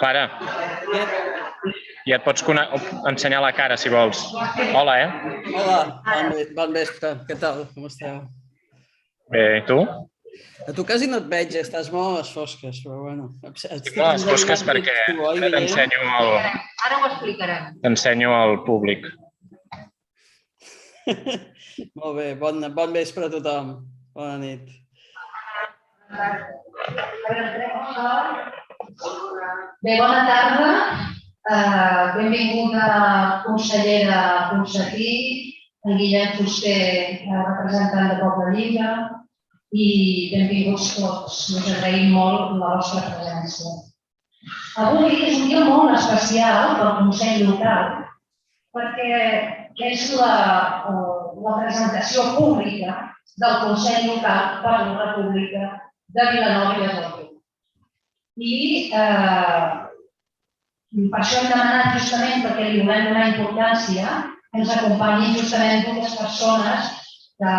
Pare, ja et pots ensenyar la cara, si vols. Hola, Hola, bon vespre. Què tal? Com esteu? Bé, i tu? A tu quasi no et veig, estàs molt a les fosques, però bueno. Estic molt a les fosques perquè t'ensenyo Ara ho explicarem. T'ensenyo al públic. Molt bé, bon vespre a tothom. Bona nit. Bé, bona tarda. Benvinguda consellera Ponsatí, en Guillem Fuster, representant de Poble Lliure, i benvinguts tots. Us agraïm molt la vostra presència. Avui és un dia molt especial pel Consell Local, perquè és la presentació pública del Consell Local per la República de Vilanova i la Geltrú. I per això hem demanat justament, perquè li volem donar importància, que ens acompanyin justament dues persones que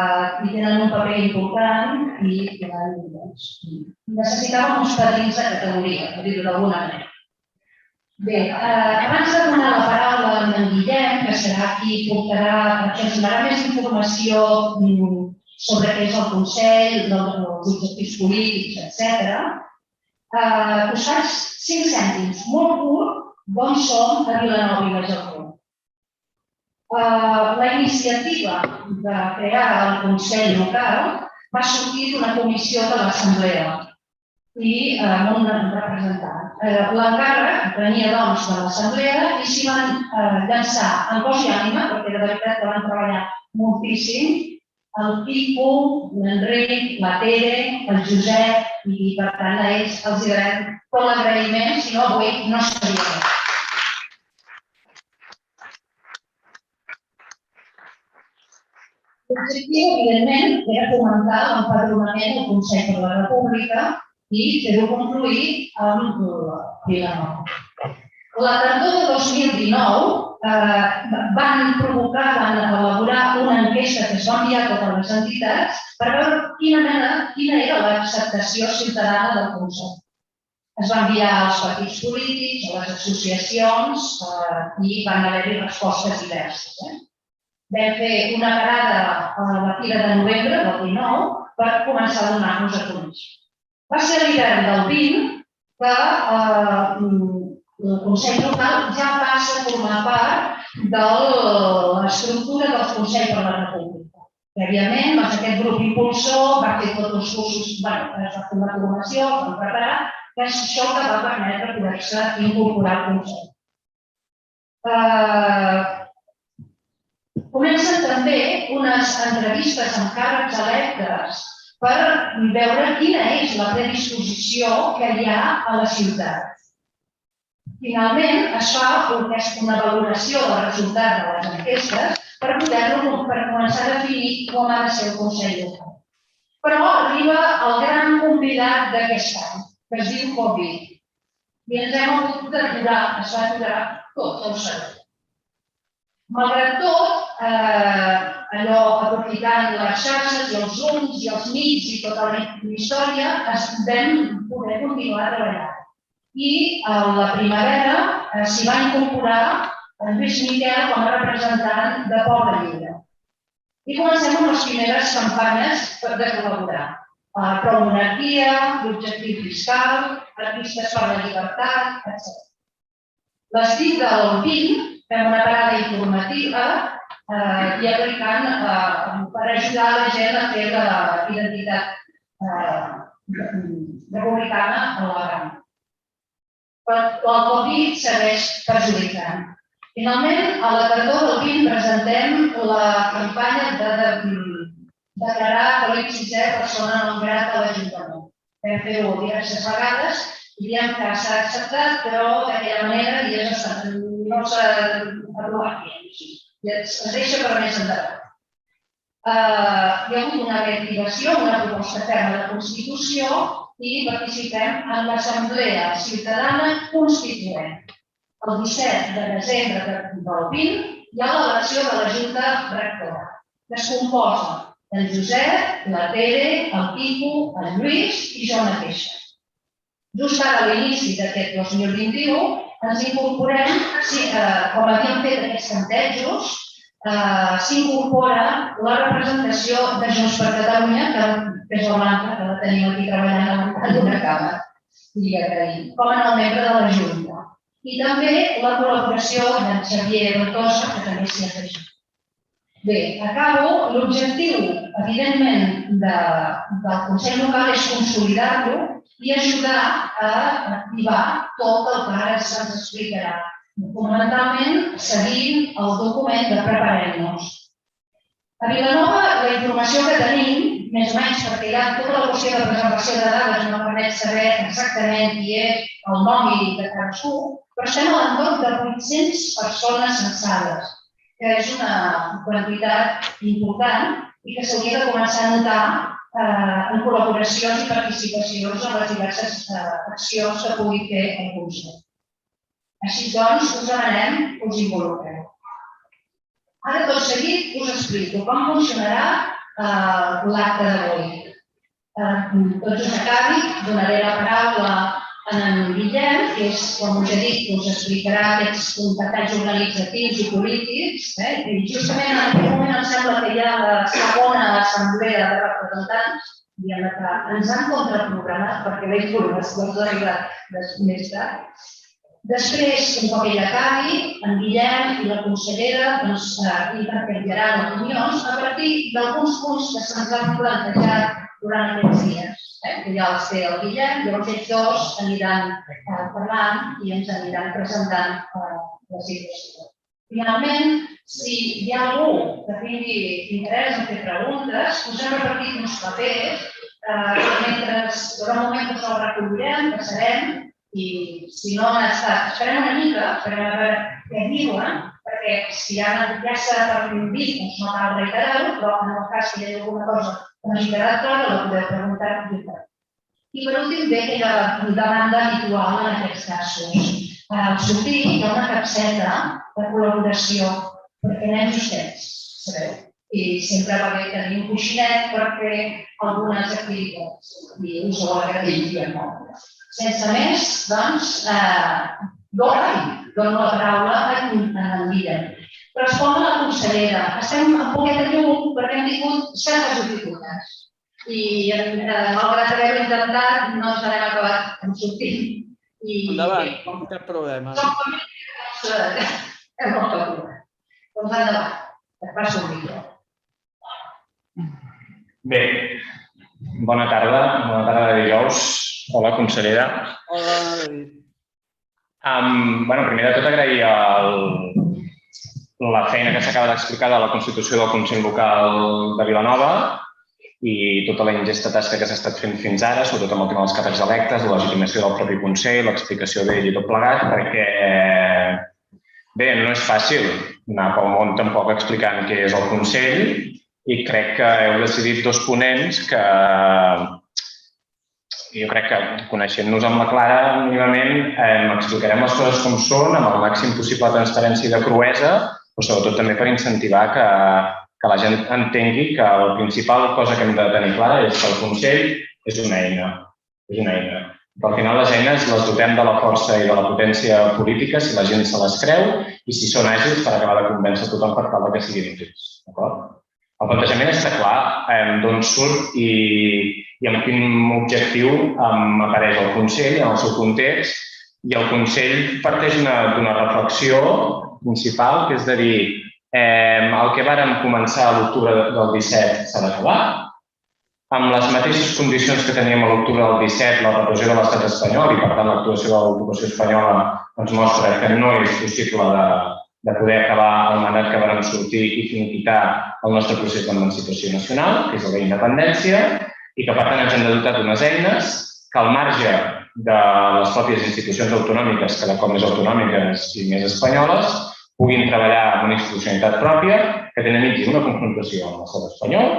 hi tenen un paper important i que necessitàvem uns padrins de categoria, per dir-ho d'alguna manera. Bé, abans de donar la paraula a en Guillem, que serà qui ens donarà més informació sobre què és el Consell, els objectius polítics, etc., us faig 5 cèntims molt curt d'on som a Vilanova i la Geltrú. La iniciativa de crear el Consell Local va sortir d'una comissió de l'Assemblea i amb un representant. L'encàrrec venia doncs de l'Assemblea i s'hi van llançar en cos i ànima, perquè de veritat que van treballar moltíssim, el Pico, l'Enric, la Tere, el Josep, i per tant a ells els devem tot l'agraïment, si no avui no seria res. L'objectiu, evidentment, era fomentar l'empadronament del Consell per la República i fer-ho confluir amb Vilanova. La tardor de 2019 van elaborar una enquesta que es va enviar a totes les entitats per veure quina era l'acceptació ciutadana del Consell. Es va enviar als partits polítics, a les associacions i van haver-hi respostes diverses. Vam fer una parada a la Fira de Novembre del 19 per començar a donar-nos a conèixer. Va ser a l'hivern del 20 que el Consell Local ja passa a formar part de l'estructura del Consell per la República. Prèviament, aquest grup impulsor va fer tots els cursos, es va fer una formació, es va preparar, que és això que va permetre poder-se incorporar al Consell. Comencen també unes entrevistes amb càrrecs electes per veure quina és la predisposició que hi ha a la ciutat. Finalment, es fa una valoració del resultat de les enquestes per començar a definir com ha de ser el Consell Local. Però arriba el gran convidat d'aquest any, que es diu Covid. I ens hem hagut d'aturar, es va aturar tot el servei. Malgrat tot, allò aprofitant les xarxes i els Zooms i els Meets i tota la història, vam poder continuar treballant. I a la primavera s'hi va incorporar en Lluís Miquel com a representant de Poble Lliure. I comencem amb les primeres campanyes de col·laborar. Pro-monarquia, l'objectiu fiscal, artistes per la llibertat, etc. L'estiu del 20 fem una parada informativa i aplicant per ajudar la gent a fer l'identitat republicana a la gran. Però el Covid segueix perjudicant. Finalment, a la tardor del 20 presentem la campanya de declarar Felip VI persona non grata a l'Ajuntament. Vam fer-ho diverses vegades i diem que s'ha acceptat, però d'aquella manera no s'ha aprovat. Es deixa per més endavant. Hi ha hagut una reactivació, una proposta ferma de Constitució i participem en l'Assemblea Ciutadana Constituent. El 17 de desembre del 20 hi ha l'elecció de la Junta Rectora, que es composa en Josep, la Tere, el Pico, en Lluís i jo mateixa. just ara a l'inici d'aquest 2021 ens incorporem, com havíem fet aquests tantejos, s'incorpora la representació de Junts per Catalunya, que és la Blanca, que la tenim aquí treballant en una càmera, com a nou membre de la Junta. I també la col·laboració d'en Xavier Bertosa, que també s'hi ha afegit. Bé, acabo. L'objectiu, evidentment, del Consell Local és consolidar-lo i ajudar a activar tot el que ara se'ns explicarà. Fonamentalment, seguint el document de Preparem-nos. A Vilanova, la informació que tenim, més o menys, perquè hi ha tota la qüestió de preservació de dades, no permet saber exactament qui és el nom de cadascú, però estem a l'entorn de 800 persones censades, que és una quantitat important i que s'hauria de començar a notar en col·laboracions i participacions en les diverses accions que pugui fer el Consell. Així doncs, us demanem que us involucreu. Ara, tot seguit, us explico com funcionarà l'acte d'avui. Tot just acabi, donaré la paraula a en Guillem, que és, com us he dit, us explicarà aquests detalls organitzatius i polítics. I justament en aquest moment em sembla que hi ha la segona assemblea de representants que ens han contraprogramat perquè la informació ens ha arribat més tard. Després, un cop ell acabi, en Guillem i la consellera intercanviaran opinions a partir d'alguns punts que se'ns han plantejat durant aquests dies. Que ja els té el Guillem, llavors ells dos aniran parlant i ens aniran presentant la situació. Finalment, si hi ha algú que tingui interès en fer preguntes, us hem repartit uns papers, mentre durant un moment us el recollirem, passarem, i si no han estat, esperem una mica, esperem a veure què diuen, perquè si ja s'ha dit, doncs no cal reiterar-ho, però en el cas que hi hagi alguna cosa que no hagi quedat clara, la podeu preguntar lliure. I per últim, ve aquella demanda habitual en aquests casos. Al sortir hi ha una capseta de col·laboració, perquè anem justets, sabeu? I sempre va bé tenir un coixinet per fer algunes activitats. I us ho agrairíem molt. Sense més, doncs, dono la paraula a en Guillem. Respon a la consellera. Estem en poquet de llum perquè hem tingut certes dificultats. I malgrat haver-ho intentat, no ens n'hem acabat sortint. Endavant, cap problema. Som famílies, és molt problema. Doncs endavant, et passo el micro. Bé, bona tarda de dijous. Hola, consellera. Hola, David. Primer de tot, agrair la feina que s'acaba d'explicar de la constitució del Consell Local de Vilanova i tota la ingesta tasca que s'ha estat fent fins ara, sobretot amb el tema dels càrrecs electes, la legitimació del propi Consell, l'explicació d'ell i tot plegat, perquè bé, no és fàcil anar pel món tampoc explicant què és el Consell i crec que heu decidit dos ponents que jo crec que coneixent-nos amb la Clara mínimament explicarem les coses com són amb el màxim possible de transparència i de cruesa, però sobretot també per incentivar que la gent entengui que la principal cosa que hem de tenir clara és que el Consell és una eina. Al final les eines les dotem de la força i de la potència política si la gent se les creu i si són àgils per acabar de convèncer tothom per tal que siguin útils. El plantejament està clar d'on surt i amb quin objectiu apareix el Consell en el seu context i el Consell parteix d'una reflexió principal que és de dir el que vàrem començar a l'octubre del 17 s'ha d'acabar. Amb les mateixes condicions que teníem a l'octubre del 17, la repressió de l'estat espanyol i, per tant, l'actuació de l'ocupació espanyola ens mostra que no és possible de poder acabar el mandat que vàrem sortir i finiquitar el nostre procés d'emancipació nacional, que és la independència, i que, per tant, ens hem de dotar d'unes eines que, al marge de les pròpies institucions autonòmiques, cada cop més autonòmiques i més espanyoles, puguin treballar amb una institucionalitat pròpia que dinamiti una confrontació amb l'estat espanyol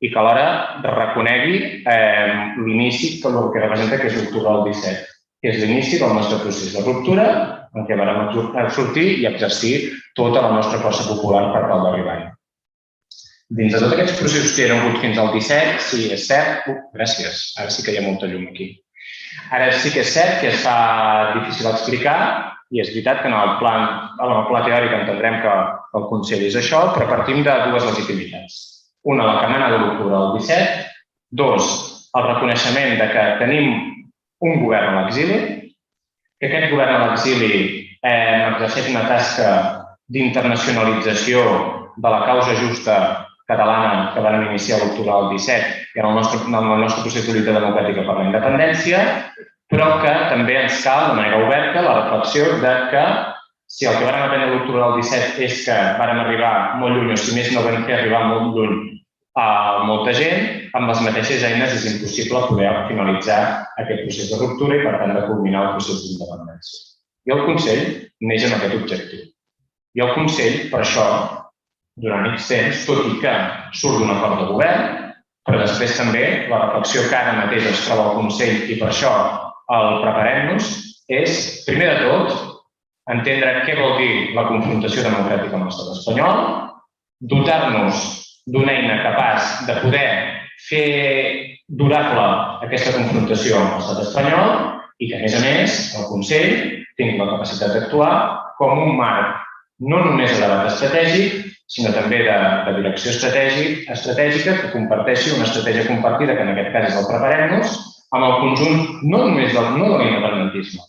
i que alhora reconegui l'inici del que representa que és l'octubre del 17, que és l'inici del nostre procés de ruptura en què vam sortir i exercir tota la nostra força popular per tal d'arribar-hi. Dins de tots aquests processos que hi ha hagut fins al 17, sí, és cert, gràcies, ara sí que hi ha molta llum aquí. Ara sí que és cert que es fa difícil explicar i és veritat que en el pla teòric entendrem que el Consell és això, però partim de dues legitimitats. Una, la que emana de l'octubre del 17. Dos, el reconeixement de que tenim un govern a l'exili, que aquest govern a l'exili exerceix una tasca d'internacionalització de la causa justa catalana que van iniciar l'octubre del 17 i en el nostre procés de lluita democràtica per la independència, però que també ens cal, de manera oberta, la reflexió de que si el que vam aprendre l'octubre del 17 és que vam arribar molt lluny, o si més no vam fer arribar molt lluny a molta gent, amb les mateixes eines és impossible poder finalitzar aquest procés de ruptura i, per tant, de culminar el procés d'independència. I el Consell neix amb aquest objectiu. I el Consell, per això, durant mig temps, tot i que surt d'un acord de govern, però després també la reflexió que ara mateix es troba al Consell i per això el Preparem-nos és, primer de tot, entendre què vol dir la confrontació democràtica amb l'estat espanyol, dotar-nos d'una eina capaç de poder fer durable aquesta confrontació amb l'estat espanyol i que, a més, el Consell tingui la capacitat d'actuar com un marc no només de debat estratègic, sinó també de direcció estratègica que comparteixi una estratègia compartida, que en aquest cas és el Preparem-nos, amb el conjunt no només de l'independentisme,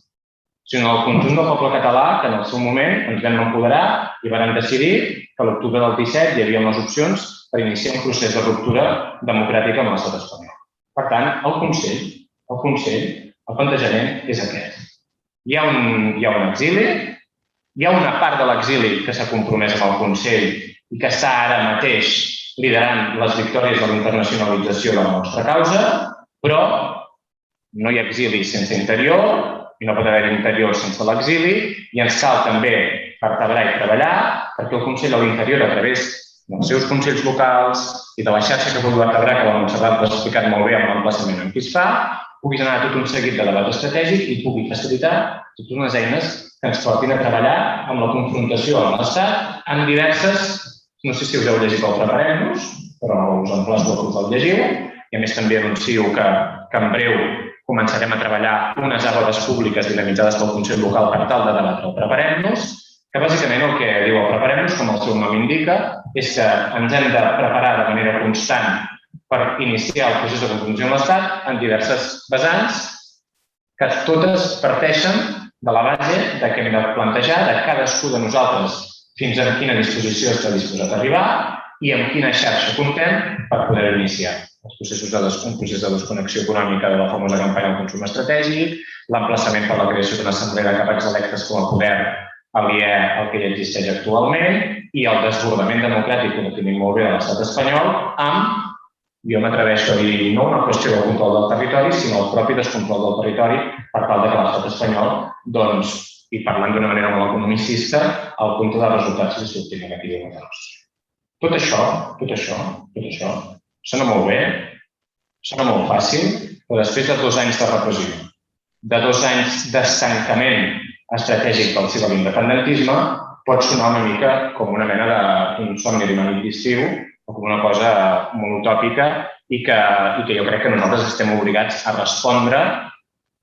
sinó el conjunt del poble català que en el seu moment ens vam empoderar i vam decidir que a l'octubre del 17 hi havia les opcions per iniciar un procés de ruptura democràtica amb l'estat espanyol. Per tant, el Consell, el plantejament és aquest. Hi ha un exili, hi ha una part de l'exili que s'ha compromès amb el Consell i que està ara mateix liderant les victòries de la internacionalització de la nostra causa, però no hi ha exili sense interior i no pot haver interior sense l'exili i ens cal també vertebrar i treballar perquè el Consell a l'interior, a través dels seus consells locals i de la xarxa que pugui vertebrar, que la Montserrat l'ha explicat molt bé amb l'emplaçament en què es fa, pugui generar tot un seguit de debat estratègic i pugui facilitar totes unes eines que ens portin a treballar amb la confrontació amb l'Estat en diverses, no sé si us heu llegit el Preparem-nos, però us emplaço a que us el llegiu, i a més també anuncio que en breu començarem a treballar unes àrees públiques dinamitzades pel Consell Local per tal de debatre el Preparem-nos, que bàsicament el que diu el Preparem-nos, com el seu nom indica, és que ens hem de preparar de manera constant per iniciar el procés de confrontació amb l'Estat en diverses vessants que totes parteixen de la base de que hem de plantejar de cadascú de nosaltres fins a quina disposició està disposat a arribar i amb quina xarxa comptem per poder iniciar els processos un procés de desconnexió econòmica de la famosa campanya del consum estratègic, l'emplaçament per la creació d'una assemblea de càrrecs electes com a poder aliè al que ja existeix actualment i el desbordament democràtic que ho tenim molt bé a l'estat espanyol amb, jo m'atreveixo a dir, no una qüestió de control del territori, sinó el propi descontrol del territori per tal que l'estat espanyol, doncs, i parlant d'una manera molt economicista, el compte de resultats li surti negatiu a la nostra. Tot això, sona molt bé, sona molt fàcil, però després de 2 anys de repressió, de 2 anys d'estancament estratègic pel si de l'independentisme, pot sonar una mica com una mena d'un somni d'una nit d'estiu o com una cosa molt utòpica i que jo crec que nosaltres estem obligats a respondre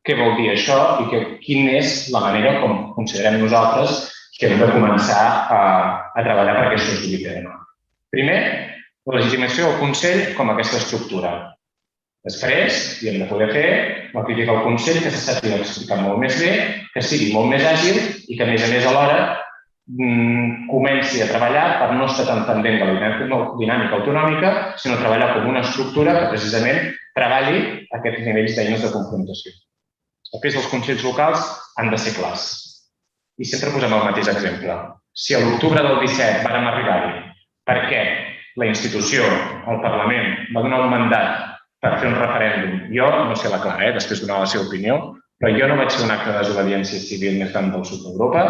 què vol dir això i quina és la manera com considerem nosaltres que hem de començar a treballar perquè això es dugui a terme. Primer, la legitimació del Consell com aquesta estructura. Després, hi hem de poder fer la crítica al Consell que se sàpiga explicar molt més bé, que sigui molt més àgil i que, a més alhora, comenci a treballar per no estar tan pendent de la dinàmica autonòmica, sinó treballar com una estructura que precisament treballi aquests nivells d'eines de confrontació. Els papers dels consells locals han de ser clars. I sempre posem el mateix exemple. Si a l'octubre del 17 vàrem arribar-hi perquè la institució, el Parlament, va donar un mandat per fer un referèndum, jo no sé la Clara, després donar la seva opinió, però jo no vaig fer un acte de desobediència civil més gran del sud d'Europa,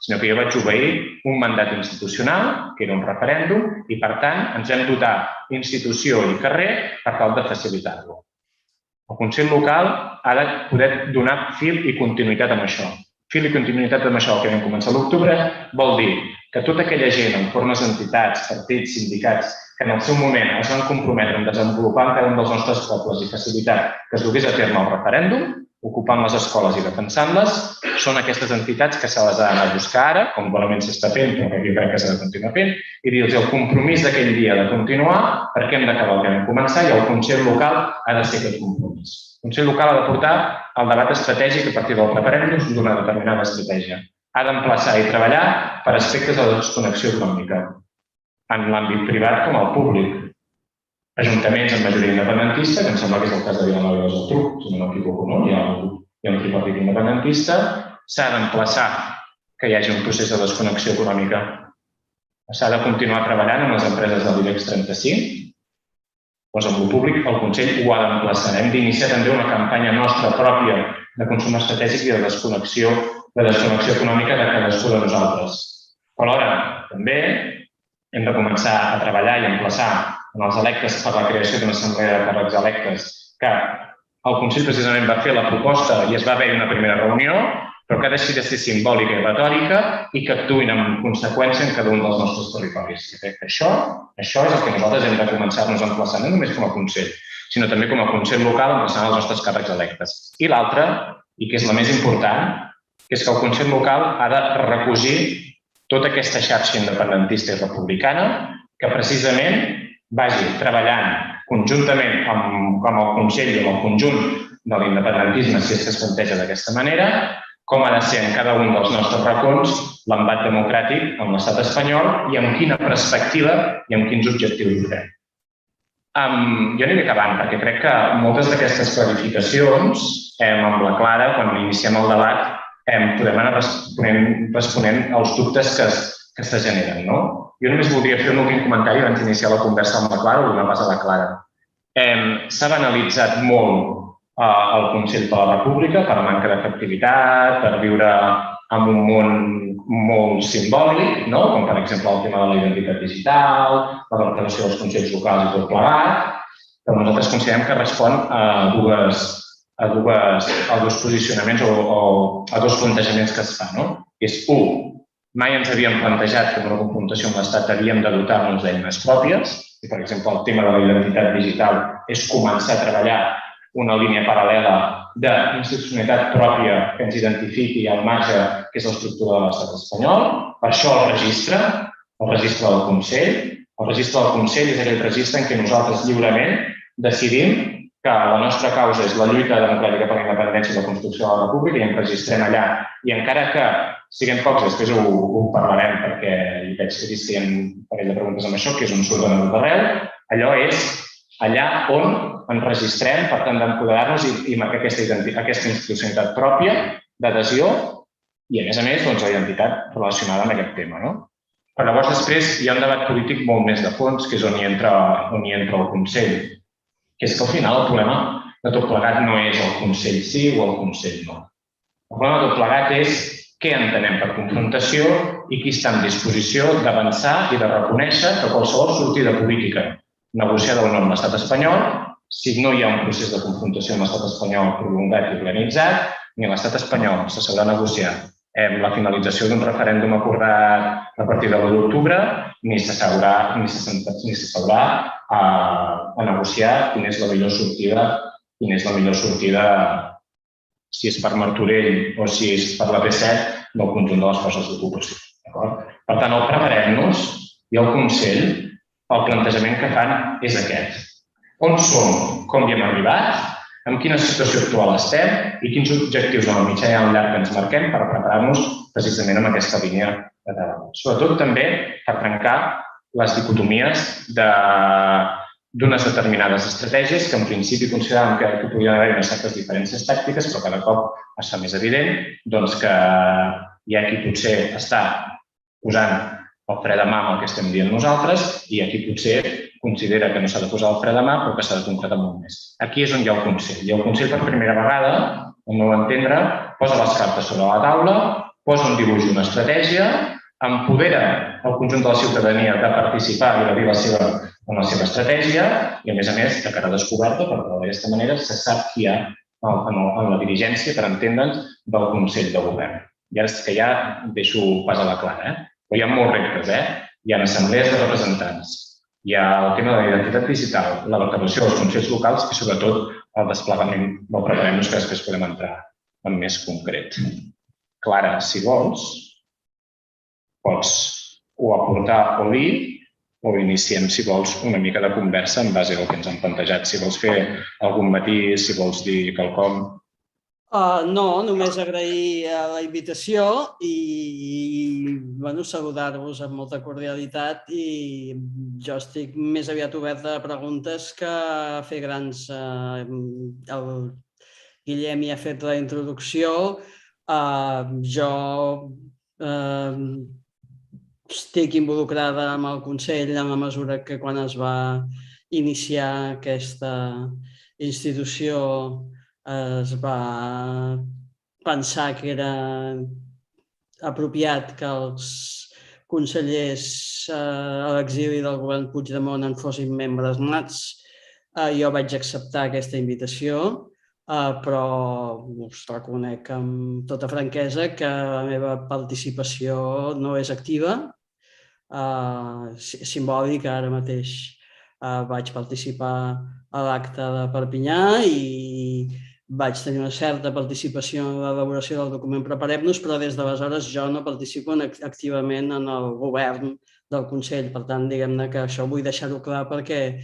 sinó que jo vaig obeir un mandat institucional, que era un referèndum, i per tant ens hem dotar institució i carrer per tal de facilitar-lo. El Consell Local ha de poder donar fil i continuïtat amb això. Fil i continuïtat amb això, que vam començar a l'octubre, vol dir que tota aquella gent en formes d'entitats, partits, sindicats, que en el seu moment es van comprometre en desenvolupar en cada un dels nostres pobles i facilitar que es dugués a terme el referèndum, ocupant les escoles i defensant-les, són aquestes entitats que se les ha d'anar a buscar ara, com bonament s'està fent, però que jo crec que s'ha de continuar fent, i dir-los el compromís d'aquell dia de continuar perquè hem d'acabar el que vam començar i el Consell Local ha de ser aquest compromís. El Consell Local ha de portar el debat estratègic a partir del referèndum d'una determinada estratègia. Ha d'emplaçar i treballar per aspectes de desconnexió econòmica, en l'àmbit privat com el públic. Ajuntaments amb majoria independentista, que em sembla que és el cas de Vilanova i la Geltrú, si no m'equivoco, no? Hi ha un tripartit independentista, s'ha d'emplaçar que hi hagi un procés de desconnexió econòmica. S'ha de continuar treballant amb les empreses del IBEX 35, doncs amb el públic el Consell ho ha d'emplaçar. Hem d'iniciar també una campanya nostra pròpia de consum estratègic i de desconnexió econòmica de cadascú de nosaltres. Però alhora, també hem de començar a treballar i emplaçar en els electes per la creació d'una assemblea de càrrecs electes, que el Consell precisament va fer la proposta i es va haver una primera reunió, però que ha deixat de ser simbòlica i retòrica i que actuïn en conseqüència en cada un dels nostres territoris. I crec que això és el que nosaltres hem de començar-nos a emplaçar, no només com a Consell, sinó també com a Consell Local emplaçant els nostres càrrecs electes. I l'altra, i que és la més important, que és que el Consell Local ha de recollir tota aquesta xarxa independentista i republicana que precisament vagi treballant conjuntament amb el Consell i amb el conjunt de l'independentisme, si és que es planteja d'aquesta manera, com ha de ser en cada un dels nostres racons l'embat democràtic amb l'estat espanyol i amb quina perspectiva i amb quins objectius ho fem. Jo aniré acabant, perquè crec que moltes d'aquestes clarificacions, amb la Clara, quan iniciem el debat, podem anar responent als dubtes que se generen, no? Jo només voldria fer un últim comentari abans d'iniciar la conversa amb la Clara o donar pas a la Clara. S'ha banalitzat molt el Consell per la República per manca d'efectivitat, per viure en un món molt simbòlic, com per exemple el tema de la identitat digital, la vertebració dels consells locals i tot plegat, però nosaltres considerem que respon a dos posicionaments o a dos plantejaments que es fan. És, mai ens havíem plantejat que en una confrontació amb l'Estat havíem de dotar-nos d'eines pròpies. I, per exemple, el tema de la identitat digital és començar a treballar una línia paral·lela d'institucionalitat pròpia que ens identifiqui al marge que és l'estructura de l'estat espanyol. Per això el registre del Consell. El registre del Consell és aquell registre en què nosaltres lliurement decidim que la nostra causa és la lluita democràtica per la independència i la construcció de la República i ens registrem allà. I encara que siguem pocs, després ho parlarem perquè hi veig que hi ha un parell de preguntes amb això, que és on surten a tot arreu, allò és allà on ens registrem per tant d'empoderar-nos i marcar aquesta institucionalitat pròpia d'adhesió i, a més, la identitat relacionada amb aquest tema. Però llavors després hi ha un debat polític molt més de fons, que és on hi entra el Consell, que és que al final el problema de tot plegat no és el Consell sí o el Consell no. El problema de tot plegat és què entenem per confrontació i qui està en disposició d'avançar i de reconèixer que qualsevol sortida política negociada o no amb l'estat espanyol, si no hi ha un procés de confrontació amb l'estat espanyol prolongat i organitzat, ni l'estat espanyol se sabrà negociar la finalització d'un referèndum acordat a partir de l'1 d'octubre, ni se sabrà negociar quina és la millor sortida si és per Martorell o si és per la P7 del conjunt de les forces d'ocupació. Per tant, al preparem-nos i al Consell, el plantejament que fan és aquest. On som, com hi hem arribat, en quina situació actual estem i quins objectius en el mitjà i en el llarg que ens marquem per preparar-nos precisament amb aquesta línia de treball. Sobretot també per trencar les dicotomies d'unes determinades estratègies que en principi consideràvem que podien haver unes certes diferències tàctiques, però cada cop es fa més evident que hi ha qui potser està posant el fre de mà amb el que estem dient nosaltres i aquí potser considera que no s'ha de posar el fre de mà però que s'ha de concretar molt més. Aquí és on hi ha el Consell. I el Consell per primera vegada, al meu entendre, posa les cartes sobre la taula, posa un dibuix i una estratègia, empodera el conjunt de la ciutadania de participar i de dir en la seva estratègia i, a més, de cara descoberta, perquè d'aquesta manera se sap qui hi ha en la dirigència, per entendre'ns, del Consell de Govern. I ara és que ja deixo pas a la Clara, però hi ha molts reptes, hi ha assemblees de representants, hi ha el tema de la identitat digital, la vertebració dels consells locals i, sobretot, el desplegament del Preparem-nos, que després podem entrar en més concret. Clara, si vols, pots o aportar o dir, o iniciem, si vols, una mica de conversa en base al que ens han plantejat. Si vols fer algun matís, si vols dir quelcom. No, només agrair la invitació i saludar-vos amb molta cordialitat, i jo estic més aviat obert a preguntes que a fer grans. El Guillem hi ha fet la introducció. Jo estic involucrada amb el Consell en la mesura que quan es va iniciar aquesta institució es va pensar que era apropiat que els consellers a l'exili del govern Puigdemont en fossin membres nats. Jo vaig acceptar aquesta invitació, però us reconec amb tota franquesa que la meva participació no és activa, simbòlica. Ara mateix vaig participar a l'acte de Perpinyà i vaig tenir una certa participació en l'elaboració del document Preparem-nos, però des d'aleshores jo no participo activament en el govern del Consell. Per tant, diguem-ne que això vull deixar-ho clar perquè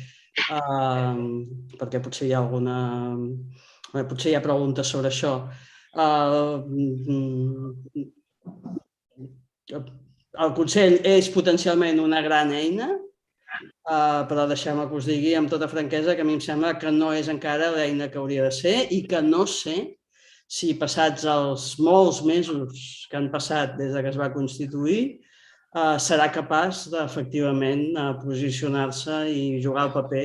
potser hi ha potser hi ha preguntes sobre això. El Consell és potencialment una gran eina, però deixeu-me que us digui amb tota franquesa que a mi em sembla que no és encara l'eina que hauria de ser i que no sé si passats els molts mesos que han passat des que es va constituir serà capaç d'efectivament posicionar-se i jugar el paper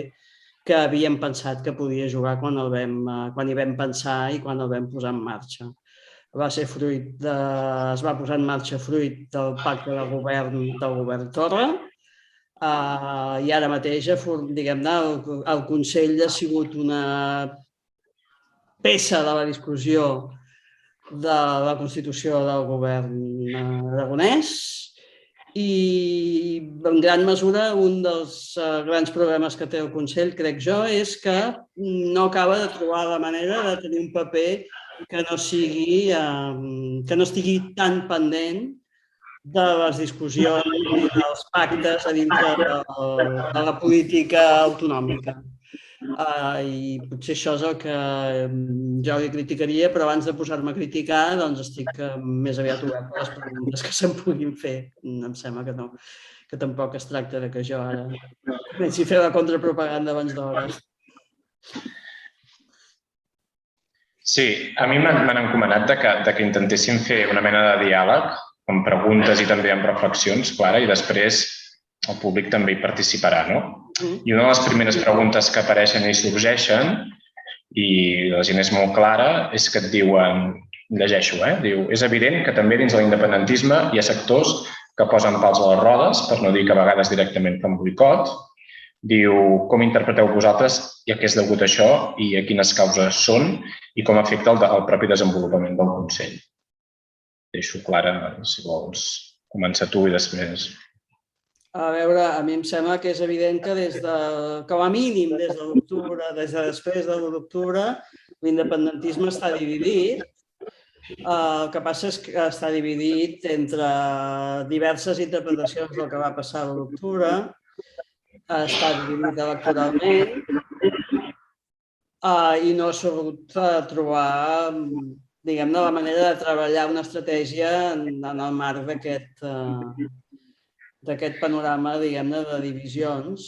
que havíem pensat que podia jugar quan hi vam pensar i quan el vam posar en marxa. Es va posar en marxa fruit del pacte de govern del govern Torra, i ara mateix, diguem-ne, el Consell ha sigut una peça de la discussió de la Constitució del govern aragonès i, en gran mesura, un dels grans problemes que té el Consell, crec jo, és que no acaba de trobar la manera de tenir un paper que no estigui tan pendent de les discussions i dels pactes a dintre de la política autonòmica. I potser això és el que jo li criticaria, però abans de posar-me a criticar, doncs estic més aviat obert a les preguntes que se'n puguin fer. Em sembla que no, que tampoc es tracta que jo ara comenci a fer la contrapropaganda abans d'hora. Sí, a mi m'han encomanat que intentéssim fer una mena de diàleg amb preguntes i també amb reflexions, Clara, i després el públic també hi participarà, no? I una de les primeres preguntes que apareixen i sorgeixen, i la gent és molt clara, és que et diuen, llegeixo, diu, és evident que també dins de l'independentisme hi ha sectors que posen pals a les rodes, per no dir que a vegades directament fan boicot. Diu, com interpreteu vosaltres i a què és degut això i a quines causes són i com afecta el propi desenvolupament del Consell? Deixo, Clara, si vols començar tu i després. A veure, a mi em sembla que és evident que com a mínim des de l'octubre, des de després de l'1 d'octubre, l'independentisme està dividit. El que passa és que està dividit entre diverses interpretacions del que va passar l'1 d'octubre, està dividit electoralment i no ha sabut trobar, diguem-ne, la manera de treballar una estratègia en el marc d'aquest panorama, diguem-ne, de divisions.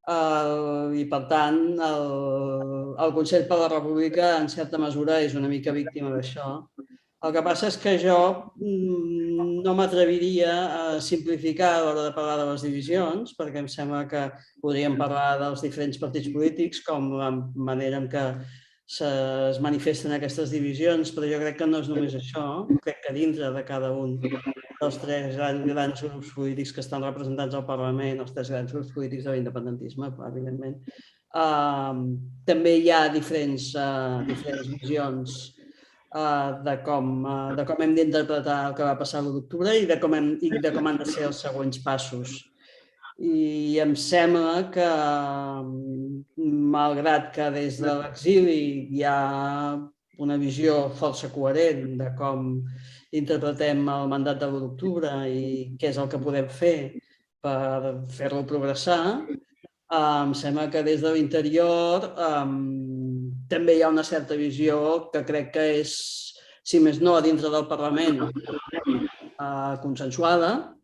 I, per tant, el Consell per la República, en certa mesura, és una mica víctima d'això. El que passa és que jo no m'atreviria a simplificar a l'hora de parlar de les divisions, perquè em sembla que podríem parlar dels diferents partits polítics, com la manera en què es manifesten aquestes divisions, però jo crec que no és només això. Crec que dintre de cada un dels 3 grans grups polítics que estan representats al Parlament, els 3 grans grups polítics de l'independentisme, evidentment, també hi ha diferents visions de com hem d'interpretar el que va passar l'1 d'octubre i de com han de ser els següents passos. I em sembla que, malgrat que des de l'exili hi ha una visió força coherent de com interpretem el mandat de l'1 d'octubre i què és el que podem fer per fer-lo progressar, em sembla que des de l'interior també hi ha una certa visió que crec que és, si més no, a dintre del Parlament, consensuada,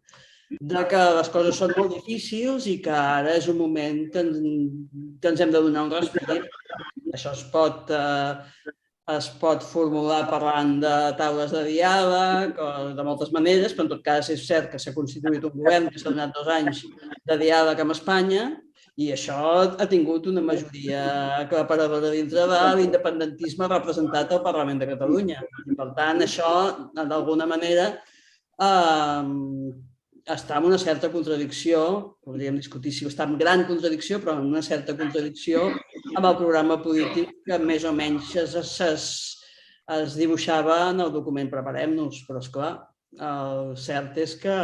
de que les coses són molt difícils i que ara és un moment que ens hem de donar un respirit. Això es pot formular parlant de taules de diàleg o de moltes maneres, però en tot cas és cert que s'ha constituït un govern que s'ha donat 2 anys de diàleg amb Espanya i això ha tingut una majoria aclaparadora dintre de l'independentisme representat al Parlament de Catalunya. I, per tant, això, d'alguna manera, està en una certa contradicció, podríem discutir si està en gran contradicció, però en una certa contradicció amb el programa polític que més o menys es dibuixava en el document Preparem-nos. Però, esclar, el cert és que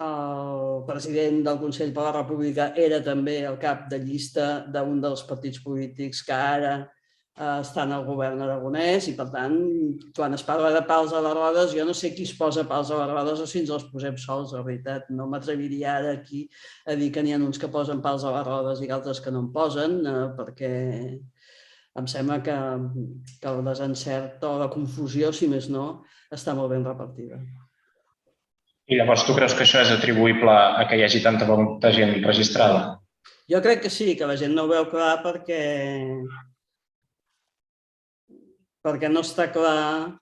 el president del Consell per la República era també el cap de llista d'un dels partits polítics que ara estan al govern aragonès i, per tant, quan es parla de pals a les rodes, jo no sé qui es posa pals a les rodes o si ens els posem sols, la veritat. No m'atreviria ara aquí a dir que n'hi ha uns que posen pals a les rodes i altres que no en posen, perquè em sembla que el desencert o la confusió, si més no, està molt ben repartida. I llavors tu creus que això és atribuïble a que hi hagi tanta gent registrada? Jo crec que sí, que la gent no ho veu clar perquè no està clar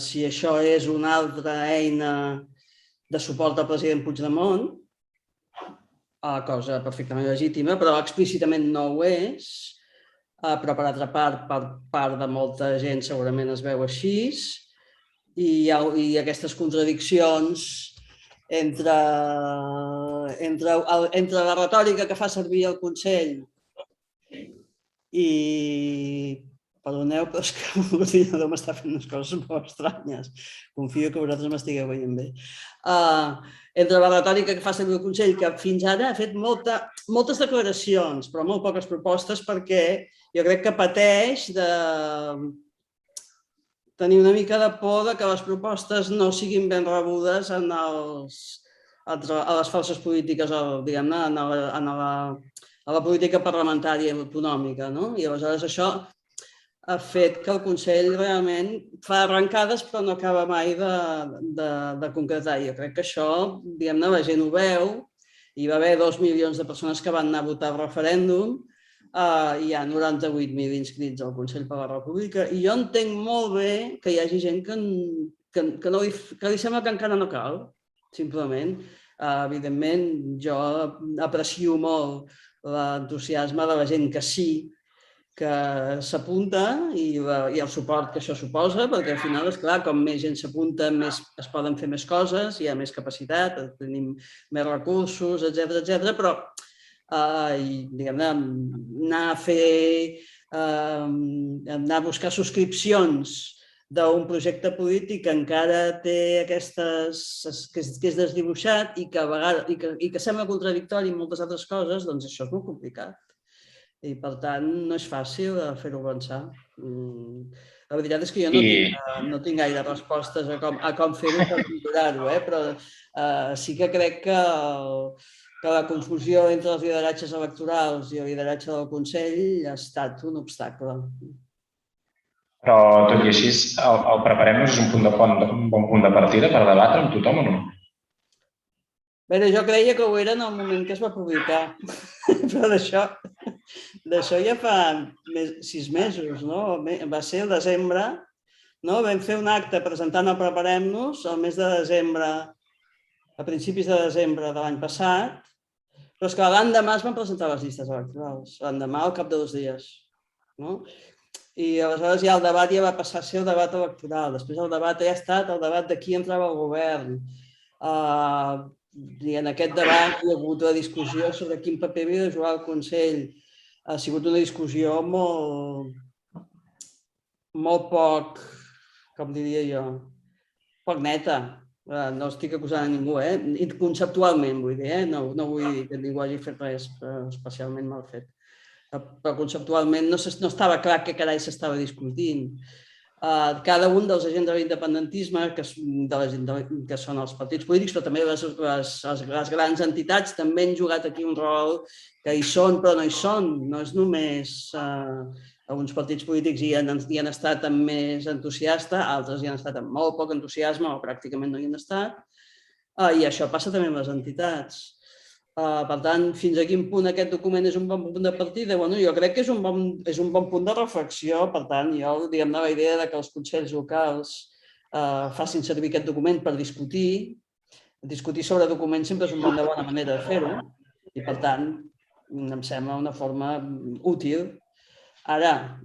si això és una altra eina de suport al president Puigdemont, cosa perfectament legítima, però explícitament no ho és, però per altra part, per part de molta gent segurament es veu així, i aquestes contradiccions entre la retòrica que fa servir el Consell i... Perdoneu, però és que l'ordinador m'està fent unes coses molt estranyes. Confio que vosaltres m'estigueu veient bé. Entre la retòrica que fa servir el Consell, que fins ara ha fet moltes declaracions, però molt poques propostes, perquè jo crec que pateix de tenir una mica de por que les propostes no siguin ben rebudes a les forces polítiques, diguem-ne, a la política parlamentària i autonòmica. I aleshores això ha fet que el Consell realment fa arrencades però no acaba mai de concretar. Jo crec que això, diguem-ne, la gent ho veu. Hi va haver 2 milions de persones que van anar a votar al referèndum, hi ha 98.000 inscrits al Consell per la República i jo entenc molt bé que hi hagi gent que li sembla que encara no cal, simplement. Evidentment, jo aprecio molt l'entusiasme de la gent que sí, que s'apunta i el suport que això suposa, perquè al final, esclar, com més gent s'apunta, més es poden fer més coses, hi ha més capacitat, tenim més recursos, etc. Però, diguem-ne, anar a buscar subscripcions d'un projecte polític que encara té que és desdibuixat i que sembla contradictori en moltes altres coses, doncs això és molt complicat. I, per tant, no és fàcil fer-ho avançar. La veritat és que jo no tinc gaire respostes a com fer-ho per millorar-ho, però sí que crec que la confusió entre els lideratges electorals i el lideratge del Consell ha estat un obstacle. Però, tot i així, el Preparem-nos és un bon punt de partida per debatre amb tothom o no? Bé, jo creia que ho era en el moment que es va publicar, però d'això ja fa 6 mesos, no? Va ser el desembre, no? Vam fer un acte presentant el Preparem-nos el mes de desembre, a principis de desembre de l'any passat, però és que l'endemà es van presentar les llistes electorals, l'endemà al cap de 2 dies, no? I aleshores ja el debat ja va passar a ser el debat electoral, després el debat ja ha estat el debat de qui entrava al govern. I en aquest debat hi ha hagut la discussió sobre quin paper havia de jugar el Consell. Ha sigut una discussió molt poc, com diria jo, poc neta. no estic acusant a ningú, conceptualment vull dir, no vull dir que ningú hagi fet res especialment mal fet, però conceptualment no estava clar què carai s'estava discutint. Cada un dels agents de l'independentisme, que són els partits polítics, però també les grans entitats, també han jugat aquí un rol que hi són però no hi són. No és només alguns partits polítics hi han estat amb més entusiasta, altres hi han estat amb molt poc entusiasme o pràcticament no hi han estat. I això passa també amb les entitats. Per tant, fins a quin punt aquest document és un bon punt de partida? Jo crec que és un bon punt de reflexió. Per tant, jo diguem-ne la idea que els consells locals facin servir aquest document per discutir. Discutir sobre documents sempre és una bona manera de fer-ho i, per tant, em sembla una forma útil. Ara,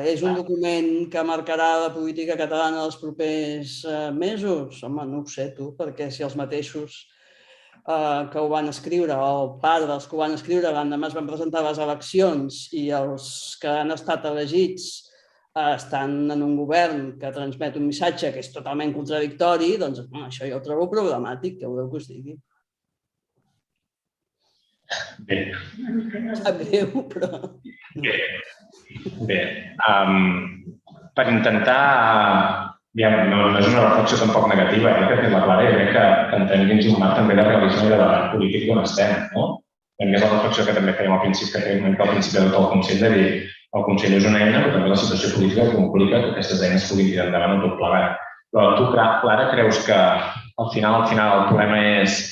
és un document que marcarà la política catalana els propers mesos? Home, no ho sé, tu, perquè si els mateixos que ho van escriure, o part dels que ho van escriure, l'endemà es van presentar a les eleccions i els que han estat elegits estan en un govern que transmet un missatge que és totalment contradictori, doncs això jo ho trobo problemàtic, que voleu que us digui. Bé. Sap greu, però... Bé. Per intentar... No és una reflexió tampoc negativa, que té la Clara, jo crec que entenem dins un marc també de realisme i de debat polític on estem, no? A més, la reflexió que també fèiem al principi, que fèiem al principi de tot el Consell, de dir el Consell és una eina, però també la situació política que complica que aquestes eines puguin tirar endavant en tot plegat. Però tu, Clara, creus que al final el problema és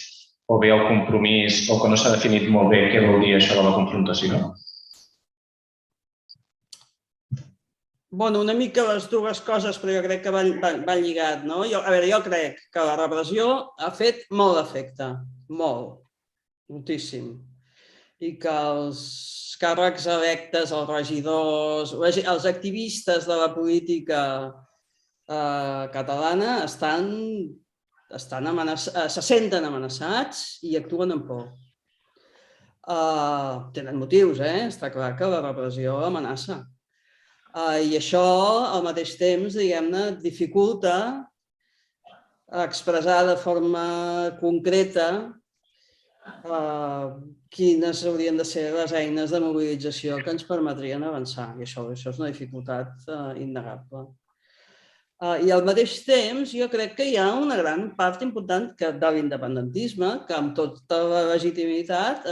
o bé el compromís o que no s'ha definit molt bé què vol dir això de la confrontació? Bueno, una mica les dues coses, però jo crec que van lligat, no? Jo crec que la repressió ha fet molt d'efecte, molt, moltíssim. I que els càrrecs electes, els regidors, els activistes de la política catalana se senten amenaçats i actuen amb por. Tenen motius, està clar que la repressió amenaça. I això, al mateix temps, diguem-ne, dificulta expressar de forma concreta quines haurien de ser les eines de mobilització que ens permetrien avançar. I això és una dificultat innegable. I al mateix temps, jo crec que hi ha una gran part important de l'independentisme que amb tota la legitimitat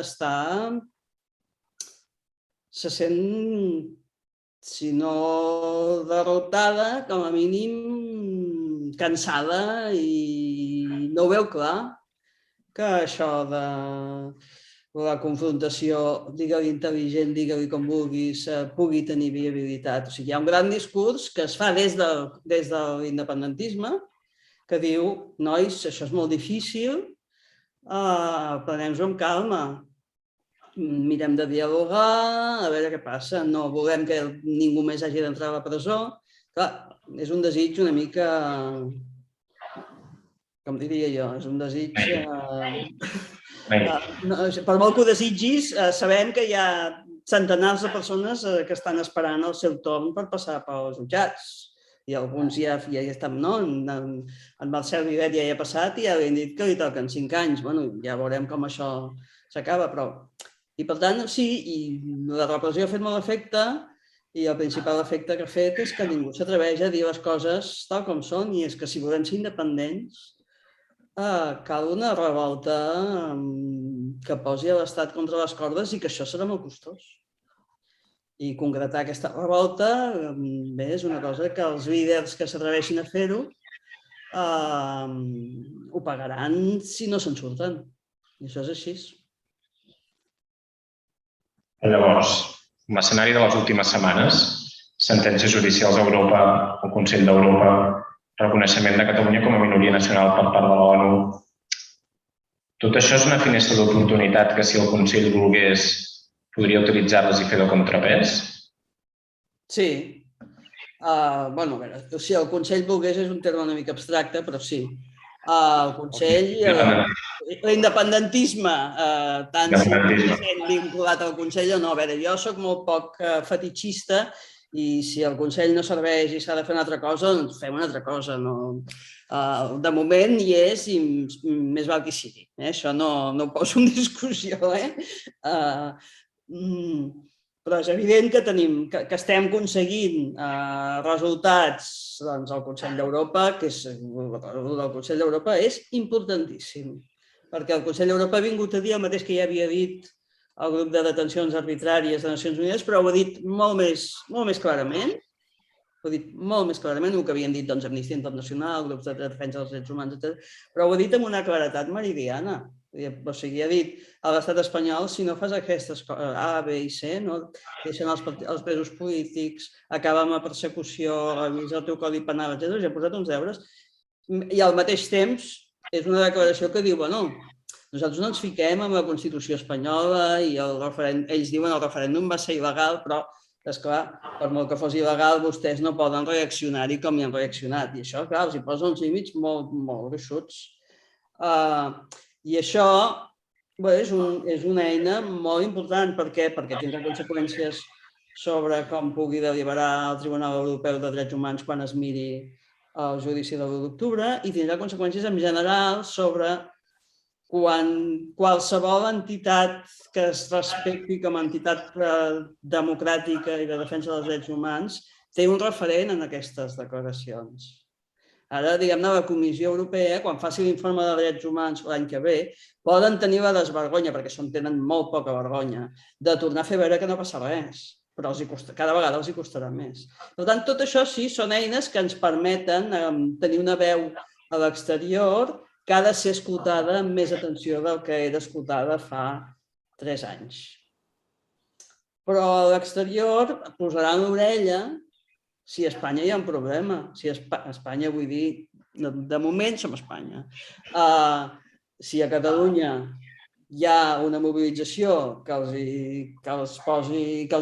se sent, si no derrotada, com a mínim cansada i no ho veu clar que això de la confrontació, digue-li intel·ligent, digue-li com vulguis, pugui tenir viabilitat. O sigui, hi ha un gran discurs que es fa des de l'independentisme que diu, nois, això és molt difícil, prenem-nos amb calma, mirem de dialogar, a veure què passa, no volem que ningú més hagi d'entrar a la presó. Clar, és un desig una mica, com diria jo, és un desig... Per molt que ho desitgis, sabem que hi ha centenars de persones que estan esperant el seu torn per passar pels jutjats. I alguns ja estan, no? En Marcel Vivet ja hi ha passat i ja li han dit que li toquen 5 anys. Bueno, ja veurem com això s'acaba, però... I per tant, sí, i la repressió ha fet molt efecte i el principal efecte que ha fet és que ningú s'atreveix a dir les coses tal com són i és que si volem ser independents cal una revolta que posi l'Estat contra les cordes i que això serà molt costós. I concretar aquesta revolta bé, és una cosa que els líders que s'atreveixin a fer-ho ho pagaran si no se'n surten. I això és així. Llavors, l'escenari de les últimes setmanes, sentències judicials a Europa, el Consell d'Europa, reconeixement de Catalunya com a minoria nacional per part de l'ONU. Tot això és una finestra d'oportunitat que si el Consell volgués podria utilitzar-les i fer de contrapès? Sí. Bueno, a veure, si el Consell volgués és un terme una mica abstracte, però sí. El Consell, l'independentisme, tant si és vinculat al Consell o no. A veure, jo soc molt poc fetitxista I si el Consell no serveix i s'ha de fer una altra cosa, doncs fem una altra cosa. De moment hi és i més val que hi sigui. Això no ho poso en discussió. Però és evident que estem aconseguint resultats al Consell d'Europa, que el Consell d'Europa és importantíssim, perquè el Consell d'Europa ha vingut a dir el mateix que ja havia dit el grup de detencions arbitràries de Nacions Unides, però ho ha dit molt més clarament. Ho ha dit molt més clarament, el que havien dit Amnistia Internacional, grups de defensa dels drets humans, etc. Però ho ha dit amb una claretat meridiana. O sigui, ha dit a l'estat espanyol, si no fas aquestes coses, A, B i C, no deixen els presos polítics, acaba amb la persecució, revisa el teu codi penal, etc. Ja ha posat uns deures. I al mateix temps és una declaració que diu, bueno, nosaltres no ens fiquem amb la Constitució espanyola i ells diuen el referèndum va ser il·legal, però, esclar, per molt que fos il·legal, vostès no poden reaccionar-hi com hi han reaccionat. I això, clar, els hi posa uns límits molt gruixuts. I això és una eina molt important. Per què? Perquè tindrà conseqüències sobre com pugui deliberar el Tribunal Europeu de Drets Humans quan es miri el judici de l'1 d'octubre i tindrà conseqüències en general sobre quan qualsevol entitat que es respecti com a entitat democràtica i de defensa dels drets humans té un referent en aquestes declaracions. Ara, diguem-ne, la Comissió Europea, quan faci l'informe de drets humans l'any que ve, poden tenir la desvergonya, perquè tenen molt poca vergonya, de tornar a fer veure que no passa res, però cada vegada els hi costarà més. Per tant, tot això sí, són eines que ens permeten tenir una veu a l'exterior que ha de ser escoltada amb més atenció del que era escoltada fa 3 anys. Però a l'exterior posaran l'orella si a Espanya hi ha un problema. Si a Espanya, vull dir, de moment som a Espanya. Si a Catalunya hi ha una mobilització que els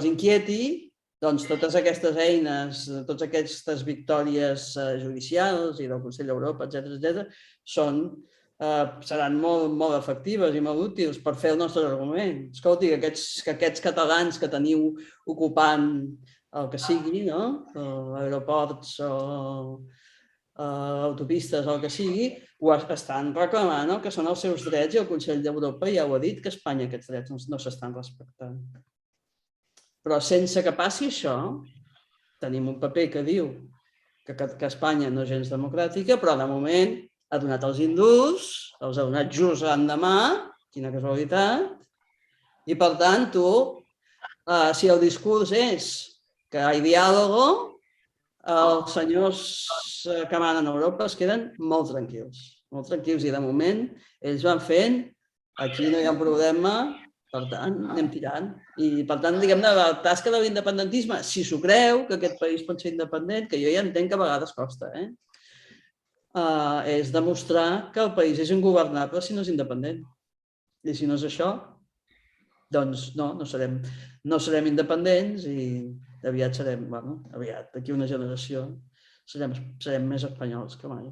inquieti, doncs totes aquestes eines, totes aquestes victòries judicials i del Consell d'Europa, etc., seran molt efectives i molt útils per fer el nostre argument. Escolti, que aquests catalans que teniu ocupant el que sigui, aeroports o autopistes o el que sigui, ho estan reclamant el que són els seus drets i el Consell d'Europa ja ho ha dit que a Espanya aquests drets no s'estan respectant. Però sense que passi això, tenim un paper que diu que Espanya no és gens democràtica, però de moment ha donat els indults, els ha donat just l'endemà, quina casualitat, i per tant si el discurs és que hi ha diàleg, els senyors que manen a Europa es queden molt tranquils i de moment ells van fent, aquí no hi ha un problema, per tant, anem tirant. I, per tant, diguem-ne, la tasca de l'independentisme, si s'ho creu, que aquest país pot ser independent, que jo ja entenc que a vegades costa, és demostrar que el país és ingovernable si no és independent. I si no és això, doncs no serem independents i aviat serem, d'aquí una generació, serem més espanyols que mai.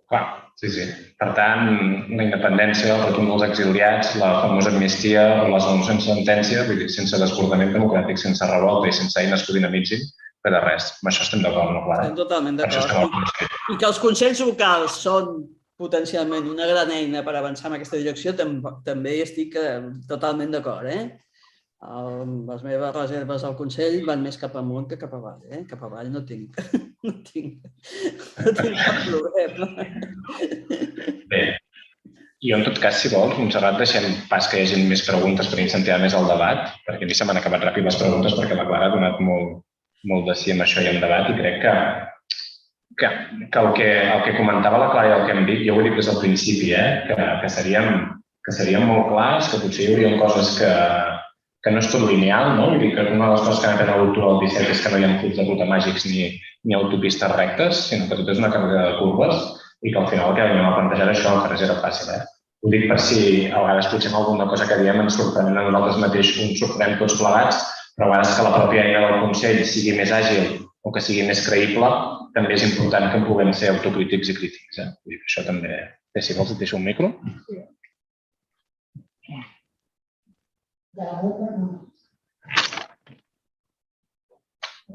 Clar, sí. Per tant, la independència, el retorn dels exiliats, la famosa amnistia o les resolucions sense sentència, vull dir, sense desbordament democràtic, sense revolta i sense eines que ho dinamitzin, per de res. Amb això estem d'acord, no, Clara? Estem totalment d'acord. I que els consells locals són potencialment una gran eina per avançar en aquesta direcció, també hi estic totalment d'acord. Les meves reserves al Consell van més cap amunt que cap avall. Cap avall no tinc cap problema. Bé, jo en tot cas, si vols, Montserrat, deixem pas que hi hagi més preguntes per incentivar més el debat, perquè a mi se m'han acabat ràpid les preguntes perquè la Clara ha donat molt de sí amb això i en debat i crec que el que comentava la Clara i el que hem dit, jo ho he dit des del principi, que seríem molt clars, que potser hi haurien coses que no és tot lineal, no? Vull dir que una de les coses que han fet a l'octubre del 17 és que no hi ha fulls de ruta màgics ni autopistes rectes, sinó que tot és una carrera de curves i que al final el que venim a plantejar això que res era fàcil. Ho dic per si a vegades potser amb alguna cosa que diem ens sorprenem a nosaltres mateixos, ens sorprenem tots plegats, però a vegades que la pròpia eina del Consell sigui més àgil o que sigui més creïble, també és important que en puguem ser autocrítics i crítics. Vull dir que això també... Si vols et deixo un micro.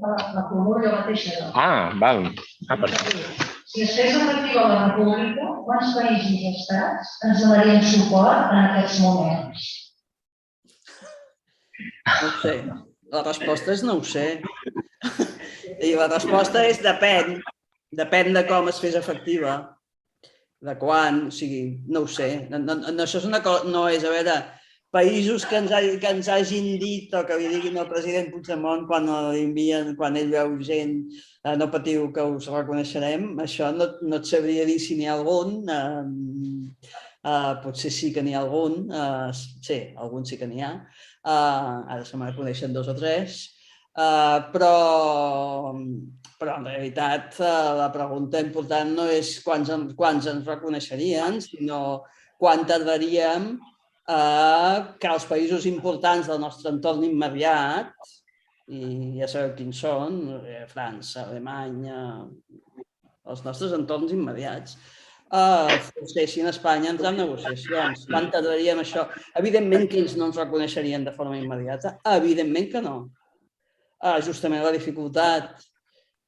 la formula jo mateixa. Val. Perfecte. Si es fes efectiva la república, quants països i estats ens donarien suport en aquests moments? No ho sé. La resposta és no ho sé. I la resposta és depèn. Depèn de com es fes efectiva. De quan, o sigui, no ho sé. Això és una cosa, no és, a veure, països que ens hagin dit o que li diguin al president Puigdemont quan ell veu gent, no patiu que us reconeixerem, això no et sabria dir si n'hi ha algun, potser sí que n'hi ha algun, sí, algun sí que n'hi ha, ara se me'n coneixen 2 o 3, però en realitat la pregunta important no és quants ens reconeixerien, sinó quan tardaríem que els països importants del nostre entorn immediat, i ja sabeu quins són, França, Alemanya, els nostres entorns immediats, forcessin Espanya a entrar en negociacions. Quan tardaríem això? Evidentment que ells no ens reconeixerien de forma immediata, evidentment que no. Justament la dificultat